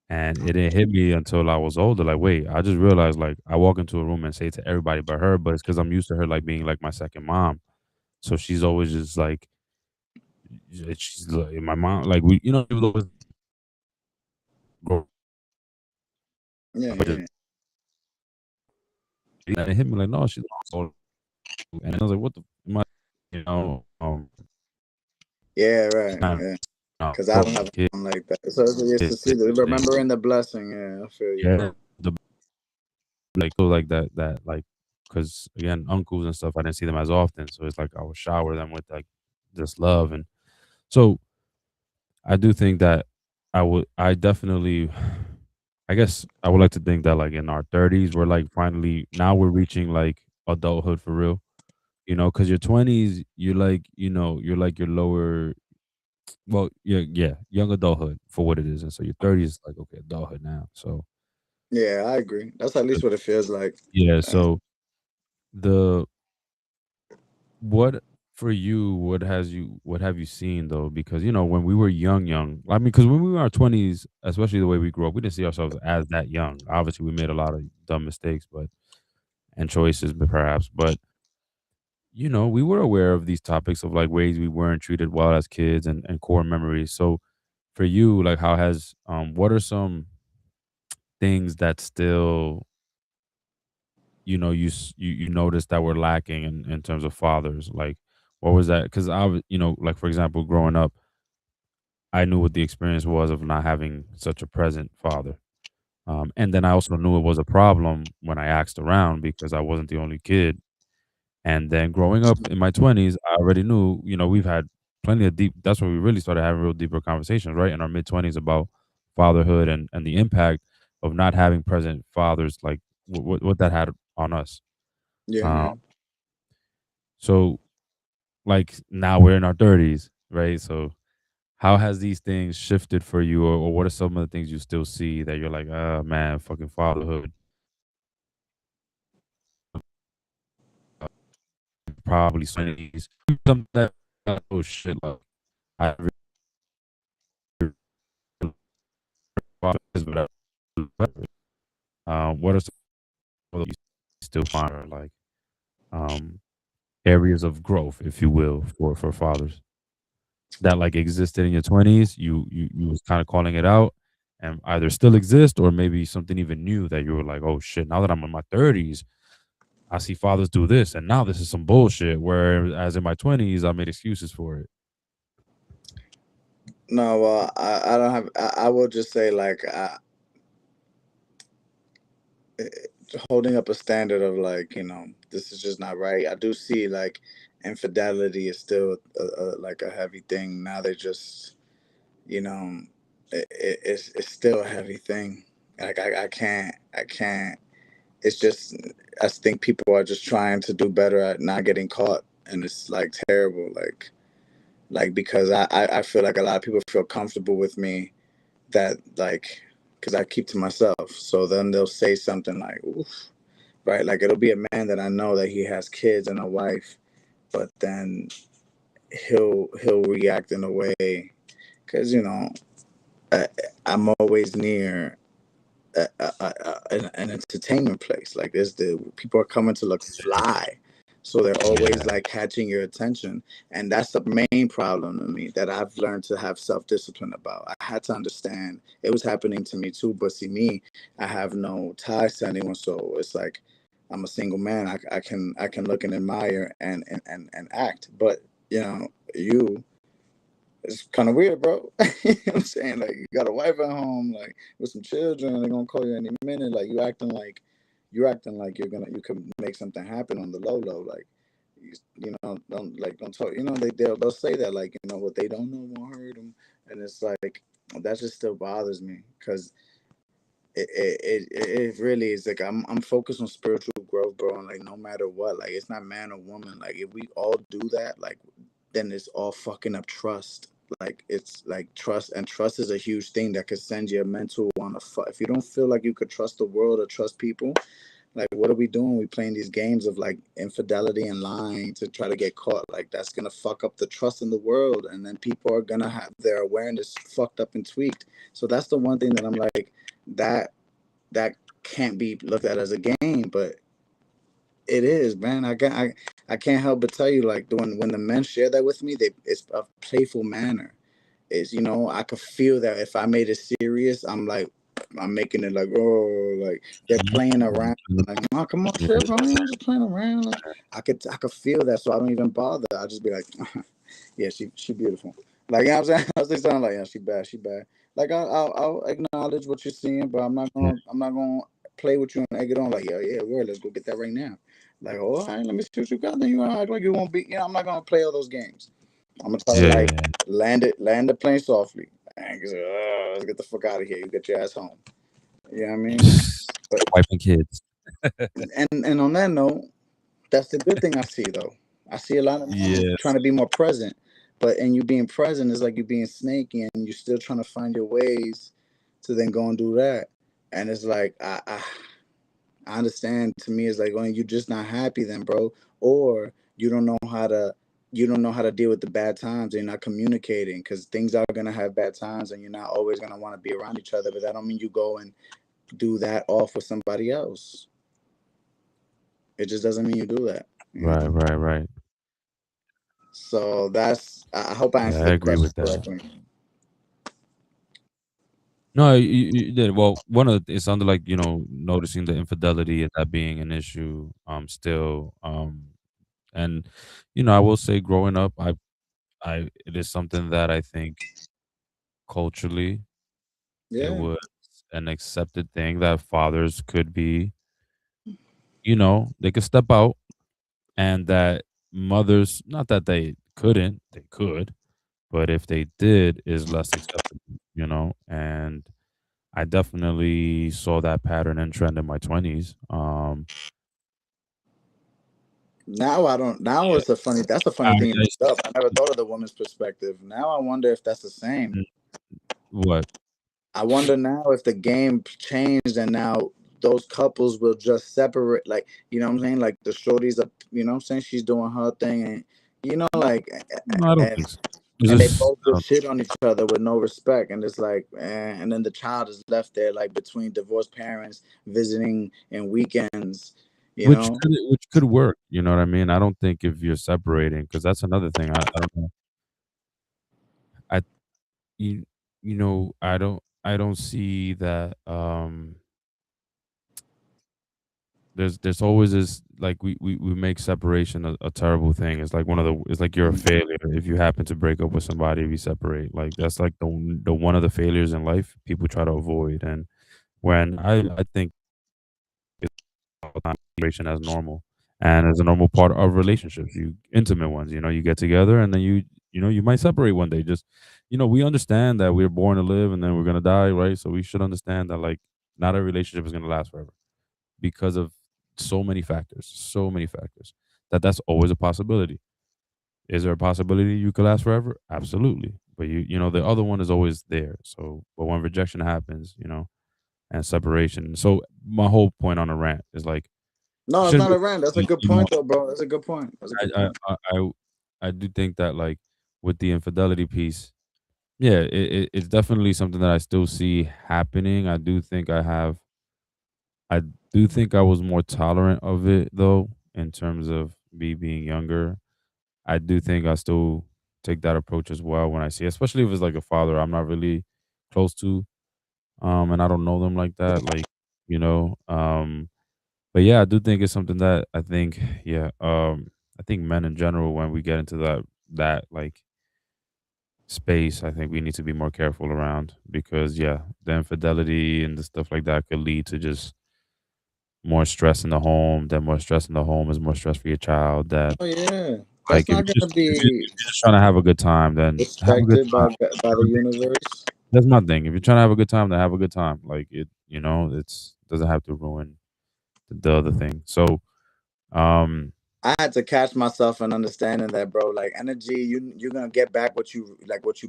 And it didn't hit me until I was older. Like, wait, I just realized like I walk into a room and say to everybody but her, but it's because I'm used to her like being like my second mom. So she's always just like she's like my mom. Like we was always grow Yeah, up. yeah, And it hit me like, no, she's not. And I was like, what the am I? yeah. She's Right. not Yeah. Because I for don't my have kid. a mom like that. So it's just to see the remembering the blessing. Yeah, I feel you, Yeah, bro. like so like that like because again uncles and stuff I didn't see them as often, so it's like I would shower them with like this love. And so I do think that I definitely I guess I would like to think that like in our 30s we're like finally now we're reaching like adulthood for real, because your 20s you're like your lower, well, yeah, young adulthood for what it is, and so your 30s is like okay adulthood now. So Yeah, I agree. That's at least what it feels like. yeah, And so the what for you, what have you seen though? Because when we were young, I mean, because when we were in our 20s, especially the way we grew up, we didn't see ourselves as that young. Obviously, we made a lot of dumb mistakes, but and choices, but perhaps, but we were aware of these topics of like ways we weren't treated well as kids and core memories. So for you, like, how has what are some things that still you noticed that were lacking in terms of fathers? Like, what was that? Because like for example, growing up, I knew what the experience was of not having such a present father. And then I also knew it was a problem when I asked around because I wasn't the only kid. And then growing up in my 20s, I already knew, we've had plenty of deep, that's when we really started having real deeper conversations, right? In our mid 20s about fatherhood and the impact of not having present fathers, like what that had on us. yeah, Uh, yeah. so, like, now we're in our 30s, right? So, how has these things shifted for you, or what are some of the things you still see that you're like, ah, man, fucking fatherhood, probably 20s, something that, oh shit, like, I really fathers, but what are some of those you still find are like um, areas of growth, if you will, for fathers that like existed in your 20s? You was kind of calling it out, and either still exist or maybe something even new that you were like, oh shit, now that I'm in my 30s, I see fathers do this, and now this is some bullshit. Whereas in my 20s, I made excuses for it. No, well, I don't have. I will just say like eh, holding up a standard of like this is just not right. I do see like infidelity is still like a heavy thing now. They just you know it's still a heavy thing. Like I can't. It's just I think people are just trying to do better at not getting caught, and it's like terrible. Like because I feel like a lot of people feel comfortable with me that like because I keep to myself. So then they'll say something like, "Oof," right? Like it'll be a man that I know that he has kids and a wife, but then he'll react in a way because I, I'm always near an entertainment place. Like there's the people are coming to look fly, so they're always Yeah, like catching your attention, and that's the main problem to me that I've learned to have self discipline about. I had to understand it was happening to me too, but see me, I have no ties to anyone, so it's like I'm a single man. I can look and admire and act, but you it's kind of weird, bro. You know what I'm saying? Like, you got a wife at home, like, with some children, they're gonna call you any minute. Like, you acting like you can make something happen on the low low. Like, don't talk. They'll say that, like, what they don't know won't hurt them, and it's like that just still bothers me because it really is like I'm focused on spiritual growth, bro, and like no matter what, like it's not man or woman. Like if we all do that, like then it's all fucking up trust. Like it's like trust, and trust is a huge thing that could send you a mental on a if you don't feel like you could trust the world or trust people, like what are we doing? We playing these games of like infidelity and lying to try to get caught. Like that's gonna fuck up the trust in the world, and then people are gonna have their awareness fucked up and tweaked. So that's the one thing that I'm like, that that can't be looked at as a game, but it is, man. I can't help but tell you, like when the men share that with me, it's a playful manner. Is I could feel that if I made it serious, I'm making it like, oh, like they're playing Mhm. around. Like, oh, come on, chill, Right. bro. I'm just playing around. Like, I could feel that, so I don't even bother. I just be like, yeah, she beautiful. Like, you know what I'm saying? I was just sound like, yeah, she bad. Like, I'll acknowledge what you're seeing, but Yeah. I'm not gonna play with you and egg it on. Like, yeah, word, let's go get that right now. Like, all right, let me see what you got. Then you gonna act like you won't be. I'm not gonna play all those games. I'm gonna try to Yeah, yeah, like yeah. land the plane softly. And let's get the fuck out of here. You get your ass home. You know what I mean? But Wife and kids. and on that note, that's the good thing I see though. I see a lot of men trying Yes. to be more present, but and you being present is like you being snaky, and you're still trying to find your ways to then go and do that. And it's like I understand. To me, it's like, oh, you're just not happy then, bro, or you don't know how to deal with the bad times, and you're not communicating because things are gonna have bad times, and you're not always gonna want to be around each other. But that don't mean you go and do that off with somebody else. It just doesn't mean you do that. Right, right, right. So that's. I hope I Yeah, answered I the agree question with that. correctly. No, you did. Well, one of it sounded like, noticing the infidelity and that being an issue, still, and, I will say growing up, it is something that I think culturally it Yeah. was an accepted thing that fathers could be, they could step out, and that mothers, not that they couldn't, they could, but if they did, is less acceptable, and I definitely saw that pattern and trend in my 20s. Now I don't. Now Yeah, it's a funny. That's a I funny thing you I brought up. I never thought of the woman's perspective. Now I wonder if that's the same. mm, what? I wonder now if the game changed and now those couples will just separate. Like, you know what I'm saying? Like the shorties up, you know what I'm saying? She's doing her thing, and like, No, I don't and think so. It's and they just both I just don't shit on each other with no respect, and it's like, and then the child is left there like between divorced parents visiting and weekends, you know. which could work, you know what I mean? I don't think if you're separating, because that's another thing, I don't know. I you I don't see that, there's always this, like, we make separation a terrible thing. It's like you're a failure if you happen to break up with somebody, if you separate. Like, that's like the one of the failures in life people try to avoid, and when I think all the time separation as normal and as a normal part of relationships, you intimate ones, you get together and then you might separate one day. Just, we understand that we're born to live and then we're gonna die, right? So we should understand that, like, not a relationship is gonna last forever because of so many factors, that's always a possibility. Is there a possibility you could last forever? Absolutely. But the other one is always there. So, but when rejection happens, and separation. So my whole point on a rant is like, No, it's shouldn't not a rant. That's a be, good point, though, bro. That's a good point. That's a good I, I, point. I, I I do think that, like, with the infidelity piece, yeah, it's definitely something that I still see happening. I do think I was more tolerant of it though, in terms of me being younger. I do think I still take that approach as well when I see, especially if it's like a father I'm not really close to, and I don't know them like that, like, but yeah, I do think it's something that I think, yeah, I think men in general, when we get into that like space, I think we need to be more careful around because, yeah, the infidelity and the stuff like that could lead to just more stress in the home, then more stress in the home is more stress for your child. That Oh yeah, like that's not gonna if be you're just trying to have a good time, then have a good respected time. by the universe. That's my thing. If you're trying to have a good time, then have a good time. Like it, it's doesn't have to ruin the other thing. So, um, I had to catch myself and understanding that, bro. Like energy, you're gonna get back what you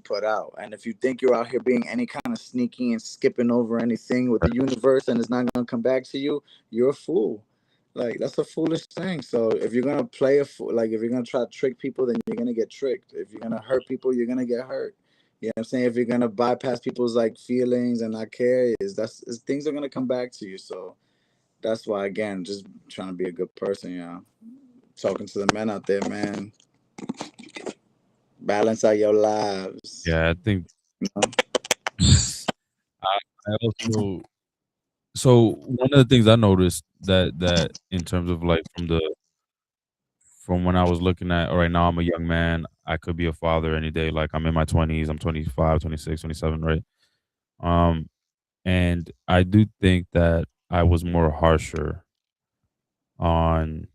put out. And if you think you're out here being any kind of sneaky and skipping over anything with the universe and it's not gonna come back to you, you're a fool. Like that's a foolish thing. So if you're gonna play a fool, like if you're gonna try to trick people, then you're gonna get tricked. If you're gonna hurt people, you're gonna get hurt. You know what I'm saying? If you're gonna bypass people's like feelings and not care, things are gonna come back to you. So that's why again, just trying to be a good person, talking to the men out there, man. Balance out your lives. yeah, I think You know? I also so one of the things I noticed that in terms of like from when I was looking at, all right, now I'm a young man, I could be a father any day. Like I'm in my 20s, I'm 25, 26, 27, right? Um, and I do think that I was more harsher on.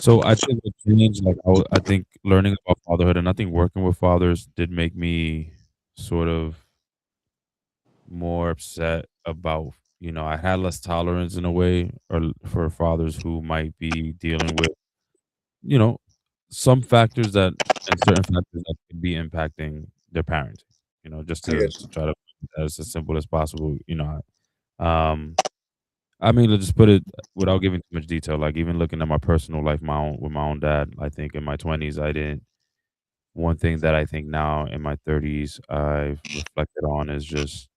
So I think what changed, like I think learning about fatherhood and I think working with fathers did make me sort of more upset about, I had less tolerance in a way, for fathers who might be dealing with, you know, some factors that and certain factors that could be impacting their parenting. Just I to get you. try to as simple as possible. Um, I mean, let's just put it without giving too much detail. Like even looking at my personal life, my own dad. I think in my 20s, I didn't. One thing that I think now in my 30s, I've reflected on is just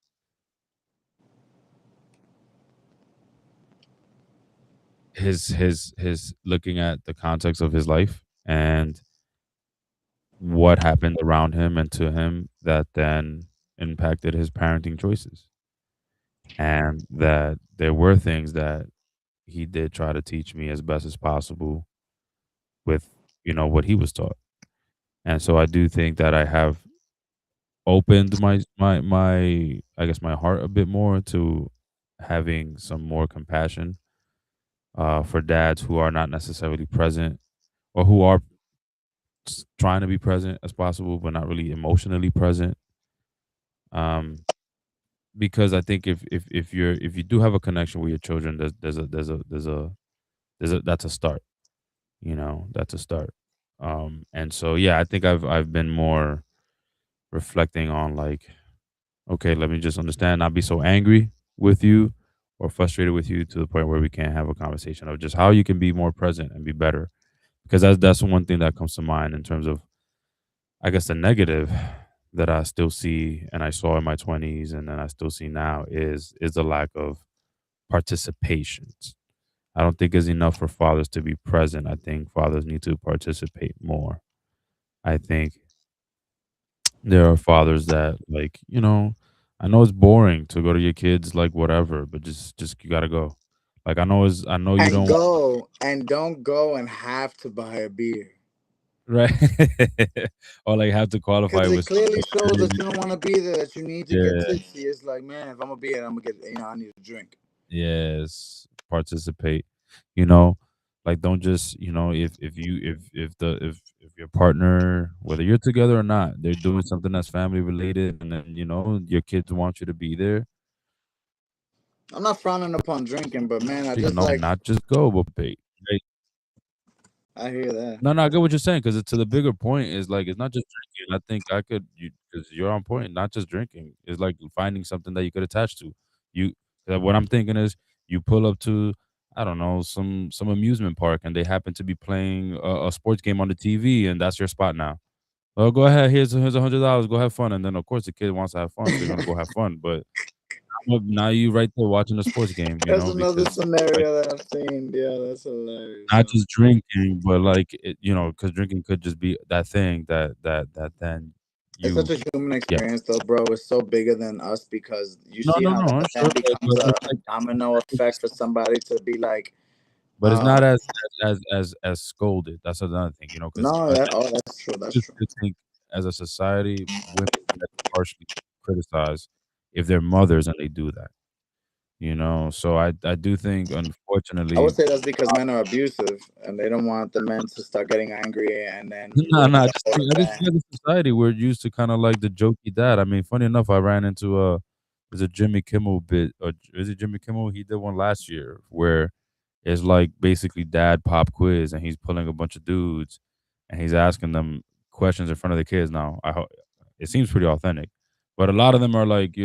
his looking at the context of his life and what happened around him and to him that then impacted his parenting choices. And that there were things that he did try to teach me as best as possible with, what he was taught. And so I do think that I have opened my I guess my heart a bit more to having some more compassion for dads who are not necessarily present or who are trying to be present as possible but not really emotionally present. Um, because I think if you do have a connection with your children, there's a that's a start. That's a start. And so yeah, I think I've been more reflecting on like, okay, let me just understand, not be so angry with you or frustrated with you to the point where we can't have a conversation of just how you can be more present and be better. Because that's one thing that comes to mind in terms of, I guess, the negative that I still see and I saw in my 20s and then I still see now is the lack of participations. I don't think it's enough for fathers to be present. I think fathers need to participate more. I think there are fathers that like, I know it's boring to go to your kids like whatever, but just you gotta go. Like I know you And don't want go and don't go and have to buy a beer right or like have to qualify because it with clearly shows that somebody. you don't want to be there. That you need to get Yeah. tipsy. It's like, man, if I'm gonna be there, I'm gonna get. I need a drink. Yes, participate. You know, like don't just, if you if your partner, whether you're together or not, they're doing something that's family related and then, your kids want you to be there, I'm not frowning upon drinking, but man, I you just know, like. not just go, but pay. Right? I hear that. No, no, I get what you're saying because to the bigger point is like it's not just drinking. I think I could you because you're on point, not just drinking. It's like finding something that you could attach to. You what I'm thinking is you pull up to, I don't know, some amusement park and they happen to be playing a sports game on the TV and that's your spot now. Oh, go ahead. Here's $100. Go have fun. And then of course the kid wants to have fun, so you're gonna go have fun. But now you right there watching a sports game, That's another because like scenario that I've seen. Yeah, that's hilarious. not just drinking, but like because drinking could just be that thing that then It's such you a human yeah. experience, though, bro. It's so bigger than us because you No, see no, how no, I'm that sure, then becomes a domino effect for somebody to be like, but it's uh, not as scolded. That's another thing, because no, I that's true. That's just true. think as a society, women get harshly criticized if they're mothers and they do that. you know? So I do think, I would unfortunately, say that's because men are abusive and they don't want the men to start getting angry and then no, winning no, the whole I just event. think as a society, we're used to kinda like the jokey dad. I mean, funny enough, I ran into there's a Jimmy Kimmel bit, or is it Jimmy Kimmel? He did one last year where it's like basically dad pop quiz, and he's pulling a bunch of dudes, and he's asking them questions in front of the kids. Now, it seems pretty authentic, but a lot of them are like,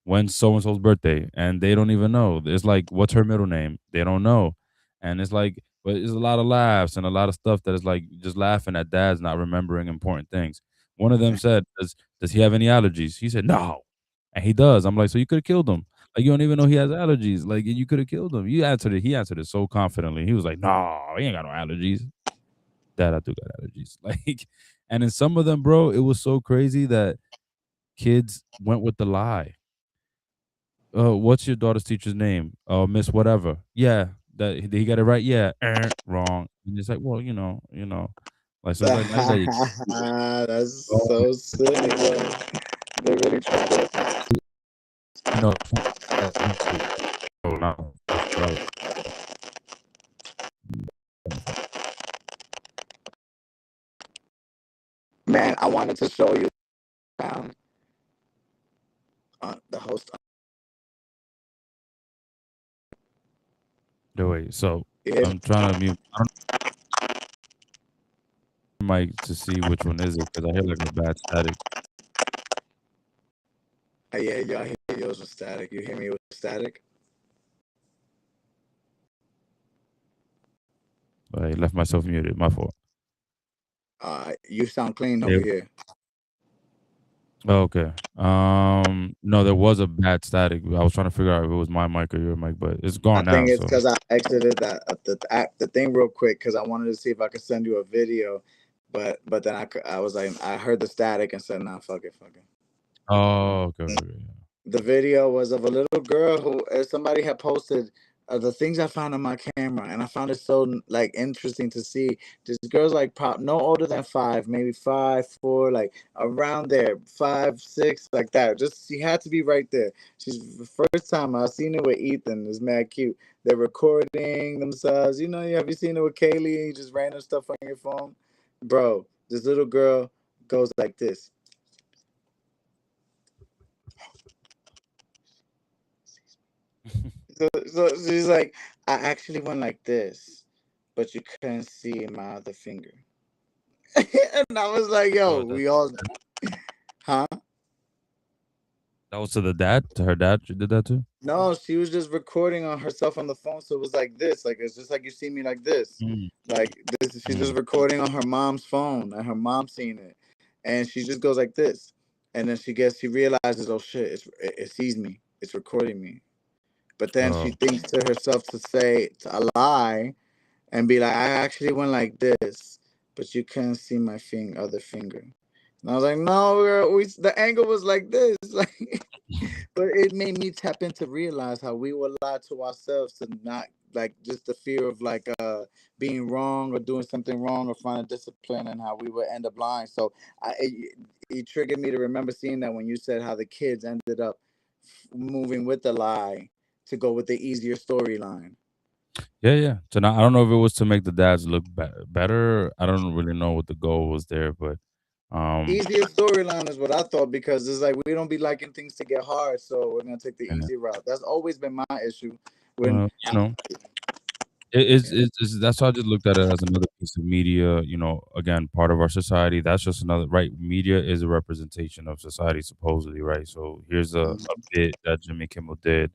when's so and so's birthday, and they don't even know. It's like, what's her middle name? They don't know, and it's like, but it's a lot of laughs and a lot of stuff that is like just laughing at dads not remembering important things. One of them said, "Does he have any allergies?" He said, "No," and he does. I'm like, so you could have killed him. Like, you don't even know he has allergies. Like, you could have killed him. You answered it. He answered it so confidently. He was like, "No, he ain't got no allergies." Dad, I do got allergies. Like, and in some of them, bro, it was so crazy that kids went with the lie. What's your daughter's teacher's name? Oh, Miss whatever. Yeah, that he got it right. Yeah, wrong. And it's like, well, like so, like now that you That's oh, so silly, bro. They really try to. you know, oh, no, that's what I was Man, I wanted to show you the host. wait. So Yeah, I'm trying to mute. I don't know mic to see which one is it because I hear like a bad static. yeah, y'all hear yours with static. You hear me with static? I left myself muted. My fault. You sound clean Yeah. over here. Okay. No, there was a bad static. I was trying to figure out if it was my mic or your mic, but it's I gone now. think it's So, because I exited the thing real quick because I wanted to see if I could send you a video, but then I was like I heard the static and said nah, fuck it, fuck it. oh, okay, okay, okay. The video was of a little girl who somebody had posted the things I found on my camera, and I found it so like interesting to see. This girl's like pop no older than 5, maybe 5, 4, like around there, 5, 6, like that. Just she had to be right there. She's the first time I seen it with Ethan. It's mad cute. They're recording themselves. You know, have you seen it with Kaylee? Just random stuff on your phone, bro. This little girl goes like this. So she's like, I actually went like this, but you couldn't see my other finger. And I was like, yo, So that we all, huh? that was to the dad, to her dad. She did that too. No, she was just recording on herself on the phone. So it was like this, like it's just like you see me like this. Mm, Like this, she's just mm. recording on her mom's phone and her mom seeing it. And she just goes like this. And then she realizes, oh shit, it sees me. It's recording me. But then she Oh, thinks to herself to say a lie and be like, I actually went like this, but you couldn't see my other finger. And I was like, no, girl, the angle was like this. Like, but it made me tap into realize how we were lied to ourselves to not like just the fear of like being wrong or doing something wrong or finding discipline and how we would end up lying. So it triggered me to remember seeing that when you said how the kids ended up moving with the lie to go with the easier storyline. yeah, yeah. So now I don't know if it was to make the dads look better. I don't really know what the goal was there, but um, Easier storyline is what I thought because it's like we don't be liking things to get hard, so we're gonna take the yeah. easy route. That's always been my issue. When Well, it's that's why I just looked at it as another piece of media. Again, part of our society. That's just another right. Media is a representation of society, supposedly, right? So here's a bit that Jimmy Kimmel did,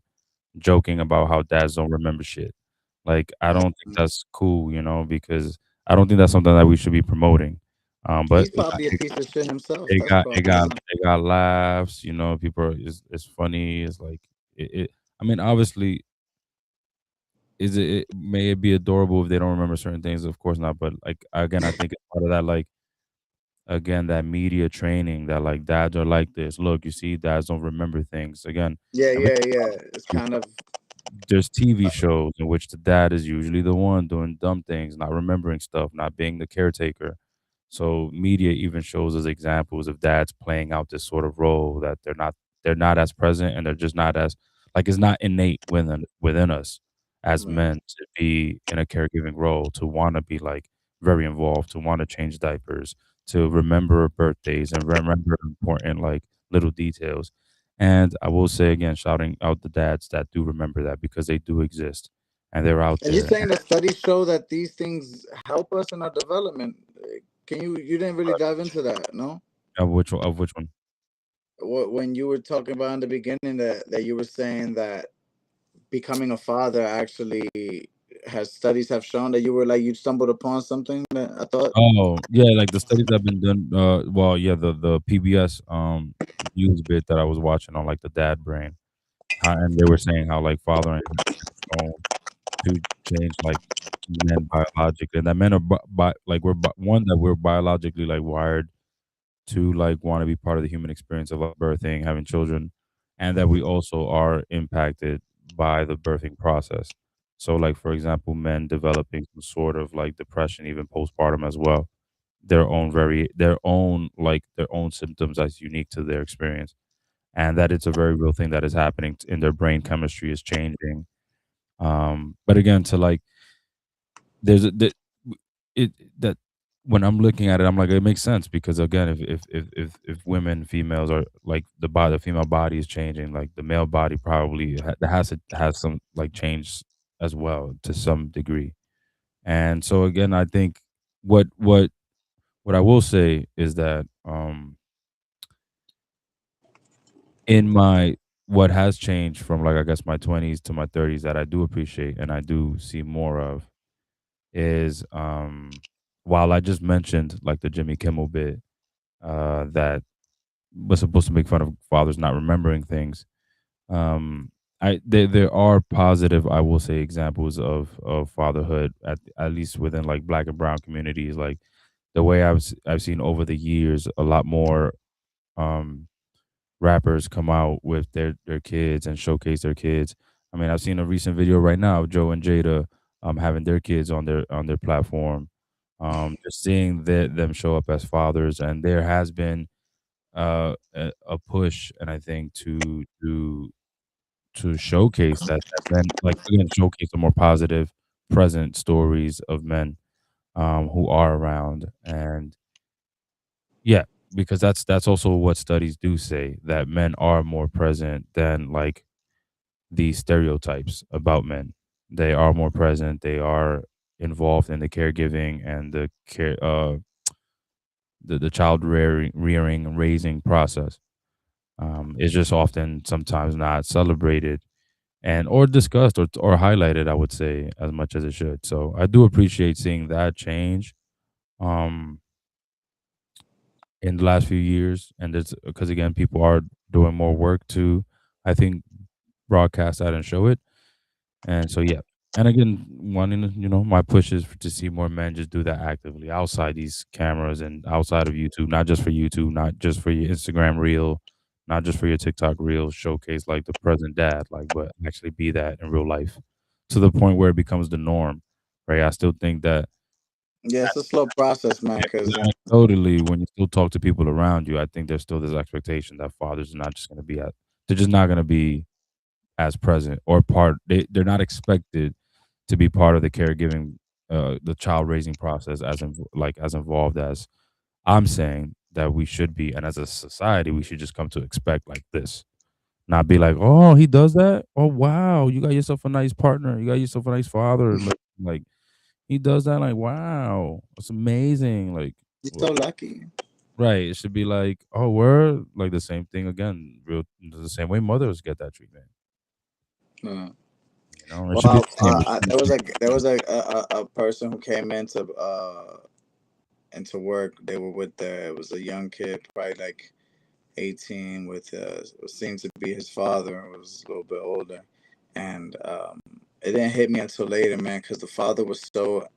joking about how dads don't remember shit. Like, I don't think that's cool, because I don't think that's something that we should be promoting. But he's probably a piece of shit himself. it That's got it probably got it got laughs. People it's funny. It's like it. I mean, obviously, may it be adorable if they don't remember certain things? Of course not. But like again, I think it's part of that. Like again, that media training that like dads are like this. Look, you see, dads don't remember things. Again, yeah, every yeah, yeah. It's kind of there's TV shows in which the dad is usually the one doing dumb things, not remembering stuff, not being the caretaker. So media even shows us examples of dads playing out this sort of role that they're not as present and they're just not as Like it's not innate within us as Right. men to be in a caregiving role, to want to be like very involved, to want to change diapers, to remember birthdays and remember important like little details. And I will say again, shouting out the dads that do remember that because they do exist and they're out And you're there. saying that studies show that these things help us in our development. Can you didn't really dive into that, no? Of which one? When you were talking about in the beginning that you were saying that becoming a father actually has studies have shown that you were like you stumbled upon something that I thought. Oh, yeah, like the studies that have been done, well, yeah, the PBS, news bit that I was watching on, like, the dad brain, how and they were saying how, like, fathering has been shown to change, like, men biologically, and that men are like, we're one, that we're biologically, like, wired to, like, wanna be part of the human experience of, like, birthing, having children, and that we also are impacted by the birthing process. So, like, for example, men developing some sort of, like, depression, even postpartum as well, their own symptoms that's unique to their experience, and that it's a very real thing that is happening in their brain chemistry is changing. But again, to like, there's a it that when I'm looking at it, I'm like, it makes sense because again, if women, females are like the female body is changing, like the male body probably has some like change as well to some degree. And so again, I think what what what I will say is that in my what has changed from like I guess my 20s to my 30s that I do appreciate and I do see more of is while I just mentioned like the Jimmy Kimmel bit that was supposed to make fun of fathers not remembering things. Um there are positive, I will say, examples of fatherhood at least within like black and brown communities, like the way I've seen over the years a lot more um rappers come out with their kids and showcase their kids. I mean, I've seen a recent video right now of Joe and Jada having their kids on their platform. Just seeing them show up as fathers, and there has been a push, and I think to showcase that men like again showcase the more positive present stories of men who are around. And yeah, because that's also what studies do say, that men are more present than, like, the stereotypes about men. They are more present, they are involved in the caregiving and the child rearing and raising process. It's just often sometimes not celebrated and or discussed or highlighted, I would say, as much as it should. So, I do appreciate seeing that change, um in the last few years, and it's because again, people are doing more work to, I think, broadcast that and show it. And so, yeah. And again, wanting my push is to see more men just do that actively outside these cameras and outside of YouTube, not just for YouTube, not just for your Instagram reel, not just for your TikTok reel, showcase like the present dad, like, but actually be that in real life to the point where it becomes the norm, right? I still think that Yeah, it's a slow process, man. yeah, Because totally. When you still talk to people around you, I think there's still this expectation that fathers are not just gonna be they're just not gonna be as present or part they're not expected to be part of the caregiving, the child raising process as involved as I'm saying that we should be, and as a society, we should just come to expect like this. Not be like, "Oh, he does that? Oh, wow, you got yourself a nice partner. You got yourself a nice father." Like he does that, like, "Wow, that's amazing." Like, you're so lucky. right, it should be like, "Oh, word?" Like the same thing again, real the same way mothers get that treatment, Uh, It should be well, the same. It should be the there was a person who came into work. They were with it was a young kid, probably like 18, with what seemed to be his father. Who was a little bit older, and it didn't hit me until later, man, because the father was so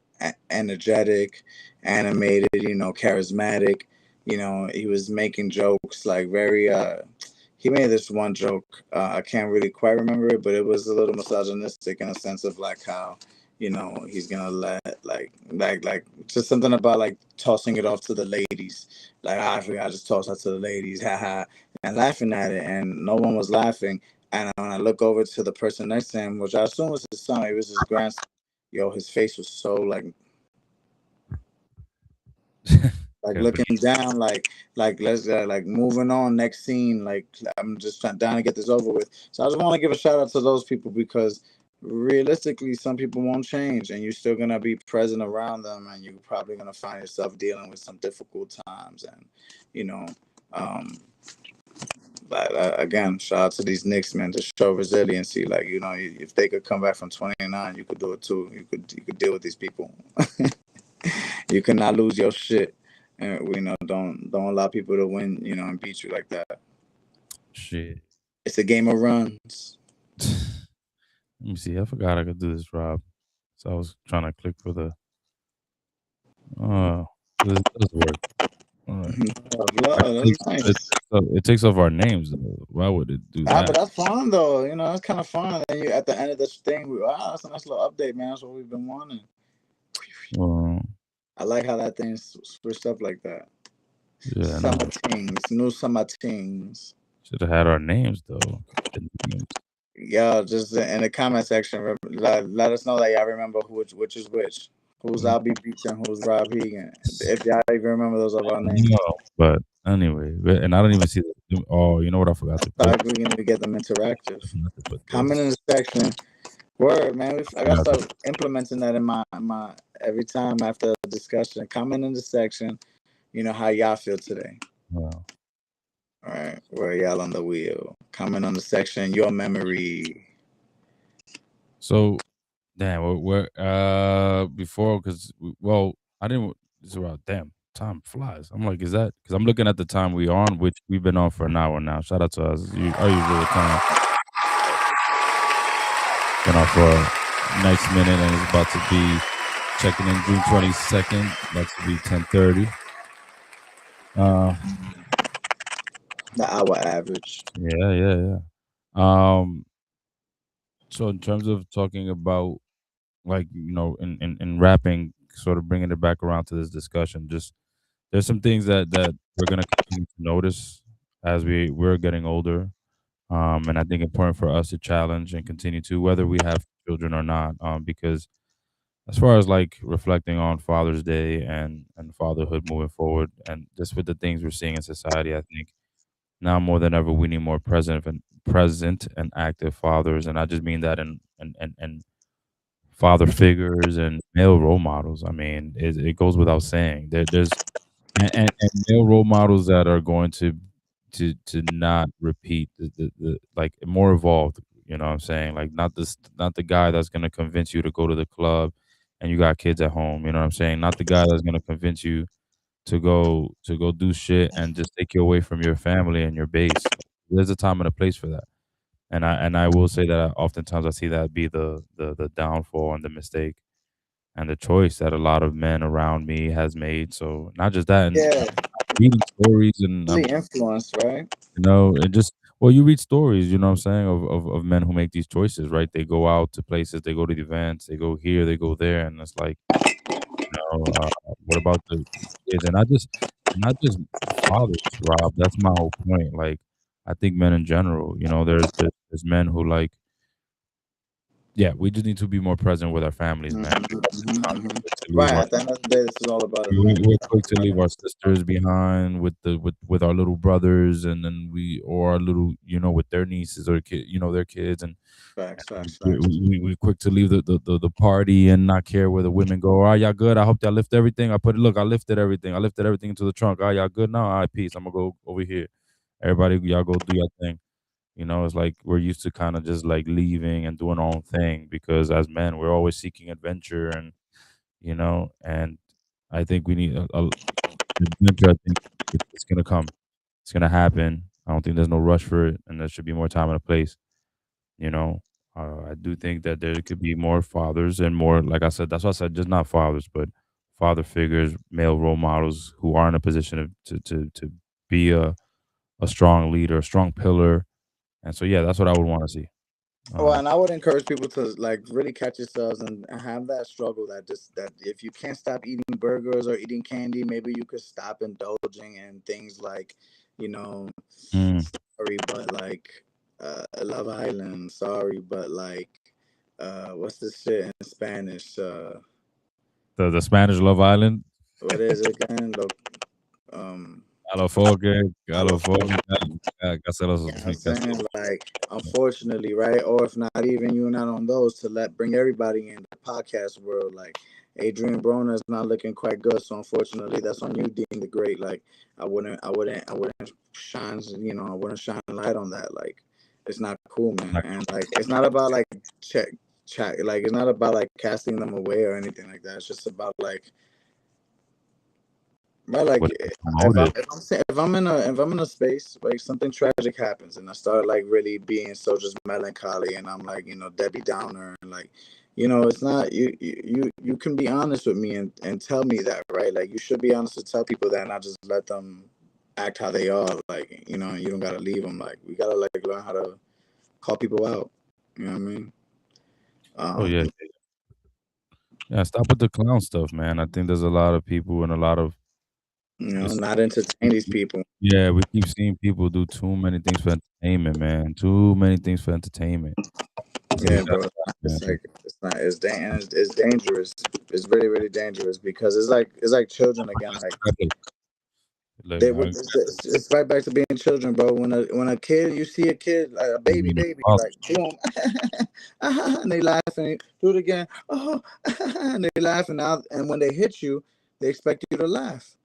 energetic, animated, charismatic. He was making jokes like very. He made this one joke. I can't really quite remember it, but it was a little misogynistic in a sense of like how he's gonna let like just something about like tossing it off to the ladies, like, I forgot, just toss that to the ladies, haha, and laughing at it, and no one was laughing. And when I look over to the person next to him, which I assume was his son, it was his grandson. Yo, his face was so like Can't believe looking down, like let's like moving on, next scene. Like I'm just trying down to get this over with. So I just want to give a shout out to those people because realistically, some people won't change, and you're still gonna be present around them, and you're probably gonna find yourself dealing with some difficult times, and you know. Um, but again, shout out to these Knicks, man, to show resiliency. Like if they could come back from 29, you could do it too. You could deal with these people. You cannot lose your shit, and don't allow people to win, and beat you like that. shit. It's a game of runs. Let me see. I forgot I could do this, Rob. So I was trying to click for the. Oh, this does work. All right. But Love, that's nice. it takes off our names though. Why would it do Ah, but that? that's fun though. That's kind of fun. And you at the end of this thing, that's a nice little update, man. That's what we've been wanting. Well, I like how that thing switched up like that. yeah, no. Summer things, new summer things. Should have had our names though. The names. Y'all just in the comment section, let us know that y'all remember which is which. Who's Mm, ALBY BEATZ and who's Rob Hegan? If y'all even remember those of our names. no, but anyway, and I don't even see the. Oh, you know what? I forgot to put. Start we can get them interactive. I forgot to put Comment this. in the section. Word, man. I gotta Yeah. start implementing that in my every time after a discussion. Comment in the section. How y'all feel today. Wow. All right, where y'all on the wheel? Comment on the section. Your memory. So, damn, before because well, I didn't. It's about damn time flies. I'm like, is that because I'm looking at the time we on, which we've been on for an hour now. Shout out to us, our usual time. Been on for a nice minute, and it's about to be checking in June 22nd. About to be 10:30. Uh, The hour average. yeah, yeah, yeah. Um, so in terms of talking about like in rapping, sort of bringing it back around to this discussion, just there's some things that we're gonna continue to notice as we're getting older, and I think important for us to challenge and continue to whether we have children or not, because as far as like reflecting on Father's Day and fatherhood moving forward, and just with the things we're seeing in society, I think now more than ever we need more present and active fathers, and I just mean that in father figures and male role models. I mean, it goes without saying. There's and male role models that are going to not repeat the like more evolved. You know what I'm saying? Like not the guy that's gonna convince you to go to the club and you got kids at home. You know what I'm saying? Not the guy that's gonna convince you to go do shit and just take you away from your family and your base. There's a time and a place for that. And I will say that oftentimes I see that be the downfall and the mistake and the choice that a lot of men around me has made. So not just that, and Yeah, reading stories and really influenced, right? and just well, you read stories, you know what I'm saying, of men who make these choices, right? They go out to places, they go to the events, they go here, they go there, and it's like, what about the kids? And not just fathers, Rob. That's my whole point. Like, I think men in general, there's men who like, yeah, we just need to be more present with our families, man. Quick to leave Right. our At the end of the day, this is all about us, we man. we're quick to leave our sisters behind with with our little brothers, and then or our little, with their nieces or their kids, and Facts, facts, we facts. we quick to leave the party and not care where the women go. Are y'all good? I hope y'all lift everything. Look, I lifted everything. I lifted everything into the trunk. Are y'all good now? All right, peace. I'm gonna go over here. Everybody, y'all go do your thing. It's like we're used to kind of just like leaving and doing our own thing because as men, we're always seeking adventure and I think we need adventure. I think it's gonna come. It's gonna happen. I don't think there's no rush for it, and there should be more time and a place. You know, I do think that there could be more fathers and more, like I said, that's why I said just not fathers, but father figures, male role models who are in a position to be a strong leader, a strong pillar. And so, yeah, that's what I would want to see. Well, Uh, and I would encourage people to like really catch yourselves and have that struggle that if you can't stop eating burgers or eating candy, maybe you could stop indulging in things like, you know, mm, sorry, but like Love Island. Sorry, but like, what's this shit in Spanish? The Spanish Love Island. What is it again? Um, California, You know what I'm saying? Like, unfortunately, right? Or if not even you not on those to bring everybody in the podcast world. Like Adrian Broner is not looking quite good. So unfortunately that's on you, Dean the Great. Like I wouldn't shine, I wouldn't shine light on that. Like it's not cool, man. And like it's not about like check like it's not about like casting them away or anything like that. It's just about like bro, like what promoted. if I'm in a space like something tragic happens and I start like really being so just melancholy and I'm like Debbie Downer and like it's not you can be honest with me and tell me that, right? Like you should be honest to tell people that and not just let them act how they are, like you don't gotta leave them. Like we gotta like learn how to call people out. You know what I mean? Oh Um, yeah, yeah. Stop with the clown stuff, man. I think there's a lot of people and a lot of it's, not entertain these people. yeah. We keep seeing people do too many things for entertainment, man. Too many things for entertainment. So we Yeah, gotta bro. stop, It's man. like it's not. It's dangerous. It's really really dangerous because it's like children again. Like Like, they would. It's right back to being children, bro. When a kid, you see a kid like a I baby mean, baby like boom, and they laugh and do it again. Oh, and they laugh and when they hit you, they expect you to laugh.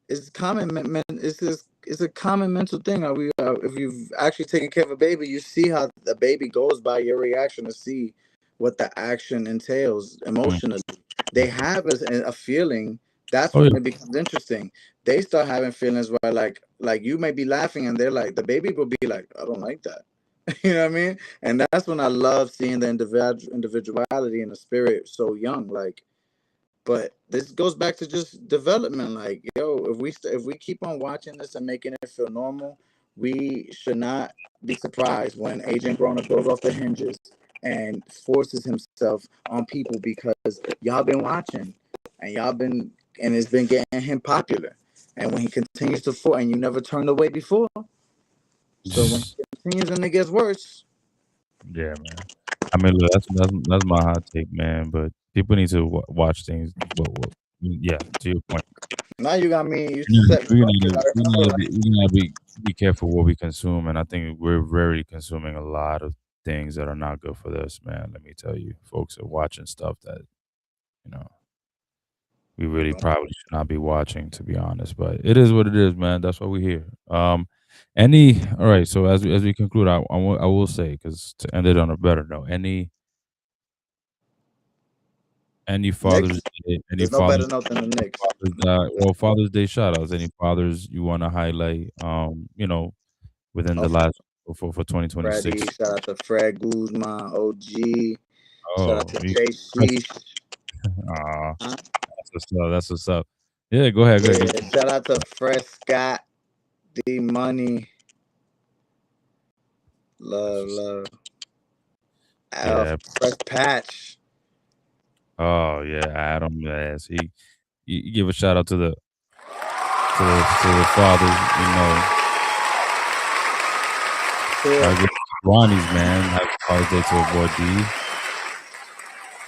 It's common, man. It's a common mental thing. If you've actually taken care of a baby, you see how the baby goes by your reaction to see what the action entails mm, emotionally. They have a feeling. That's oh when yeah, it becomes interesting. They start having feelings where like you may be laughing and they're like the baby will be like, I don't like that. You know what I mean? And that's when I love seeing the individuality and the spirit so young. Like but this goes back to just development. Like, yo, if we keep on watching this and making it feel normal, we should not be surprised when Agent Broner goes off the hinges and forces himself on people because y'all been watching and it's been getting him popular. And when he continues to fall, and you never turned away before, so when he continues and it gets worse, yeah, man. I mean, look, that's my hot take, man. But people need to watch things. Yeah, to your point. now you got me. You Yeah, set me up because I remember like we gotta be careful what we consume, and I think we're very consuming a lot of things that are not good for this, man. Let me tell you, folks are watching stuff that you know we really probably should not be watching, to be honest. But it is what it is, man. That's why we're here. Any all right. So as we conclude, I will say because to end it on a better note, any Knicks. Father's Day, any There's no better note than the Knicks. Father's Day shout outs, any fathers you want to highlight, within the Oh, last for Freddie, 2026. shout out to Fred Guzman, OG. Shout out Oh, to you JC. aw, Huh? that's what's up, that's what's up. Yeah, go ahead, go ahead. Yeah, shout out to Fred Scott, D Money. That's Love, what's love. yeah. Fresh Patch. Oh, yeah, Adam, yes, he give a shout out to the fathers, Yeah. gotta give Ronnie's, man. Happy Father's Day to avoid D.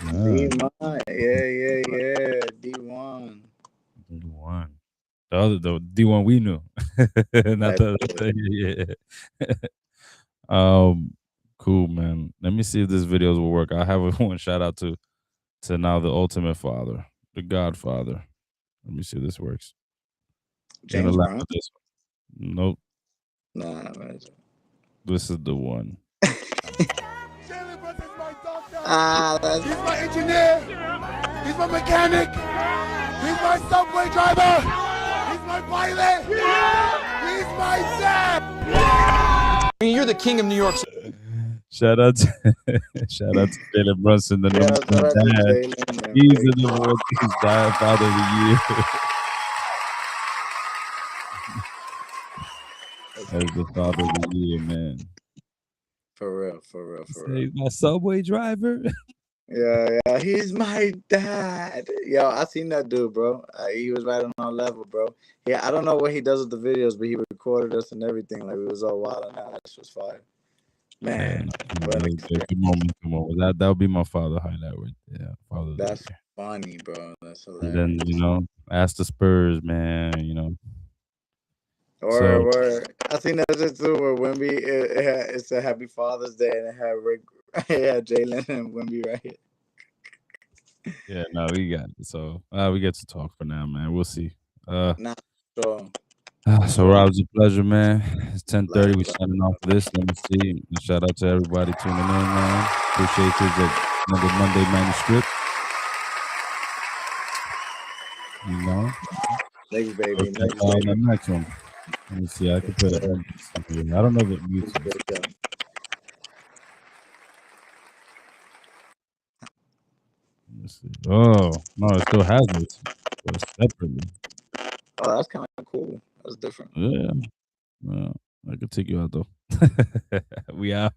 Yeah, D1. Yeah. D1. D1. The D1 we knew. Not That's the it. yeah. Um, cool, man. Let me see if this videos will work. I have one shout out to now the ultimate father, the Godfather. Let me see if this works. You're gonna James laugh Brown? at this one. Nope, Nah, man. this is the one. That's He's my engineer. He's my mechanic. He's my subway driver. He's my pilot. He's my dad. I mean, you're the king of New York. Shout out to shout out to Jalen Brunson, the yeah. number Shout one out to dad. Jalen and He's the Rick. number one. He's dad father of the year. As the father of the year, man. For real, for real, for real. Say my subway driver. Yeah. He's my dad. Yo, I seen that dude, bro. He was right on our level, bro. Yeah, I don't know what he does with the videos, but he recorded us and everything. Like we was all wild on that. That shit was fire. Man, what an experience. Good moment, good moment. That would be my father highlight right there. Father of the That's year. funny, bro. That's And then, hilarious. ask the Spurs, man, Or, So, or I seen that shit too, where Wimby it's a Happy Father's Day, and it had Rick, it had Jalen and Wimby right here. yeah, no, we got it. So, we get to talk for now, man. We'll see. Not sure. So Rob, it's a pleasure, man. It's 10:30. We Like, signing off for this. Let me see. And shout out to everybody tuning in, man. Appreciate you. The another Monday Manuscript. thanks, We'll baby. catch Thanks, y'all on baby. the next one. Let me see. I can put it. Let me see here. I don't know if it mutes us. Let me see. Oh no, it still has it. But separately. Oh, that's kind of cool. That's different. Yeah. Well, I could take you out though. We out.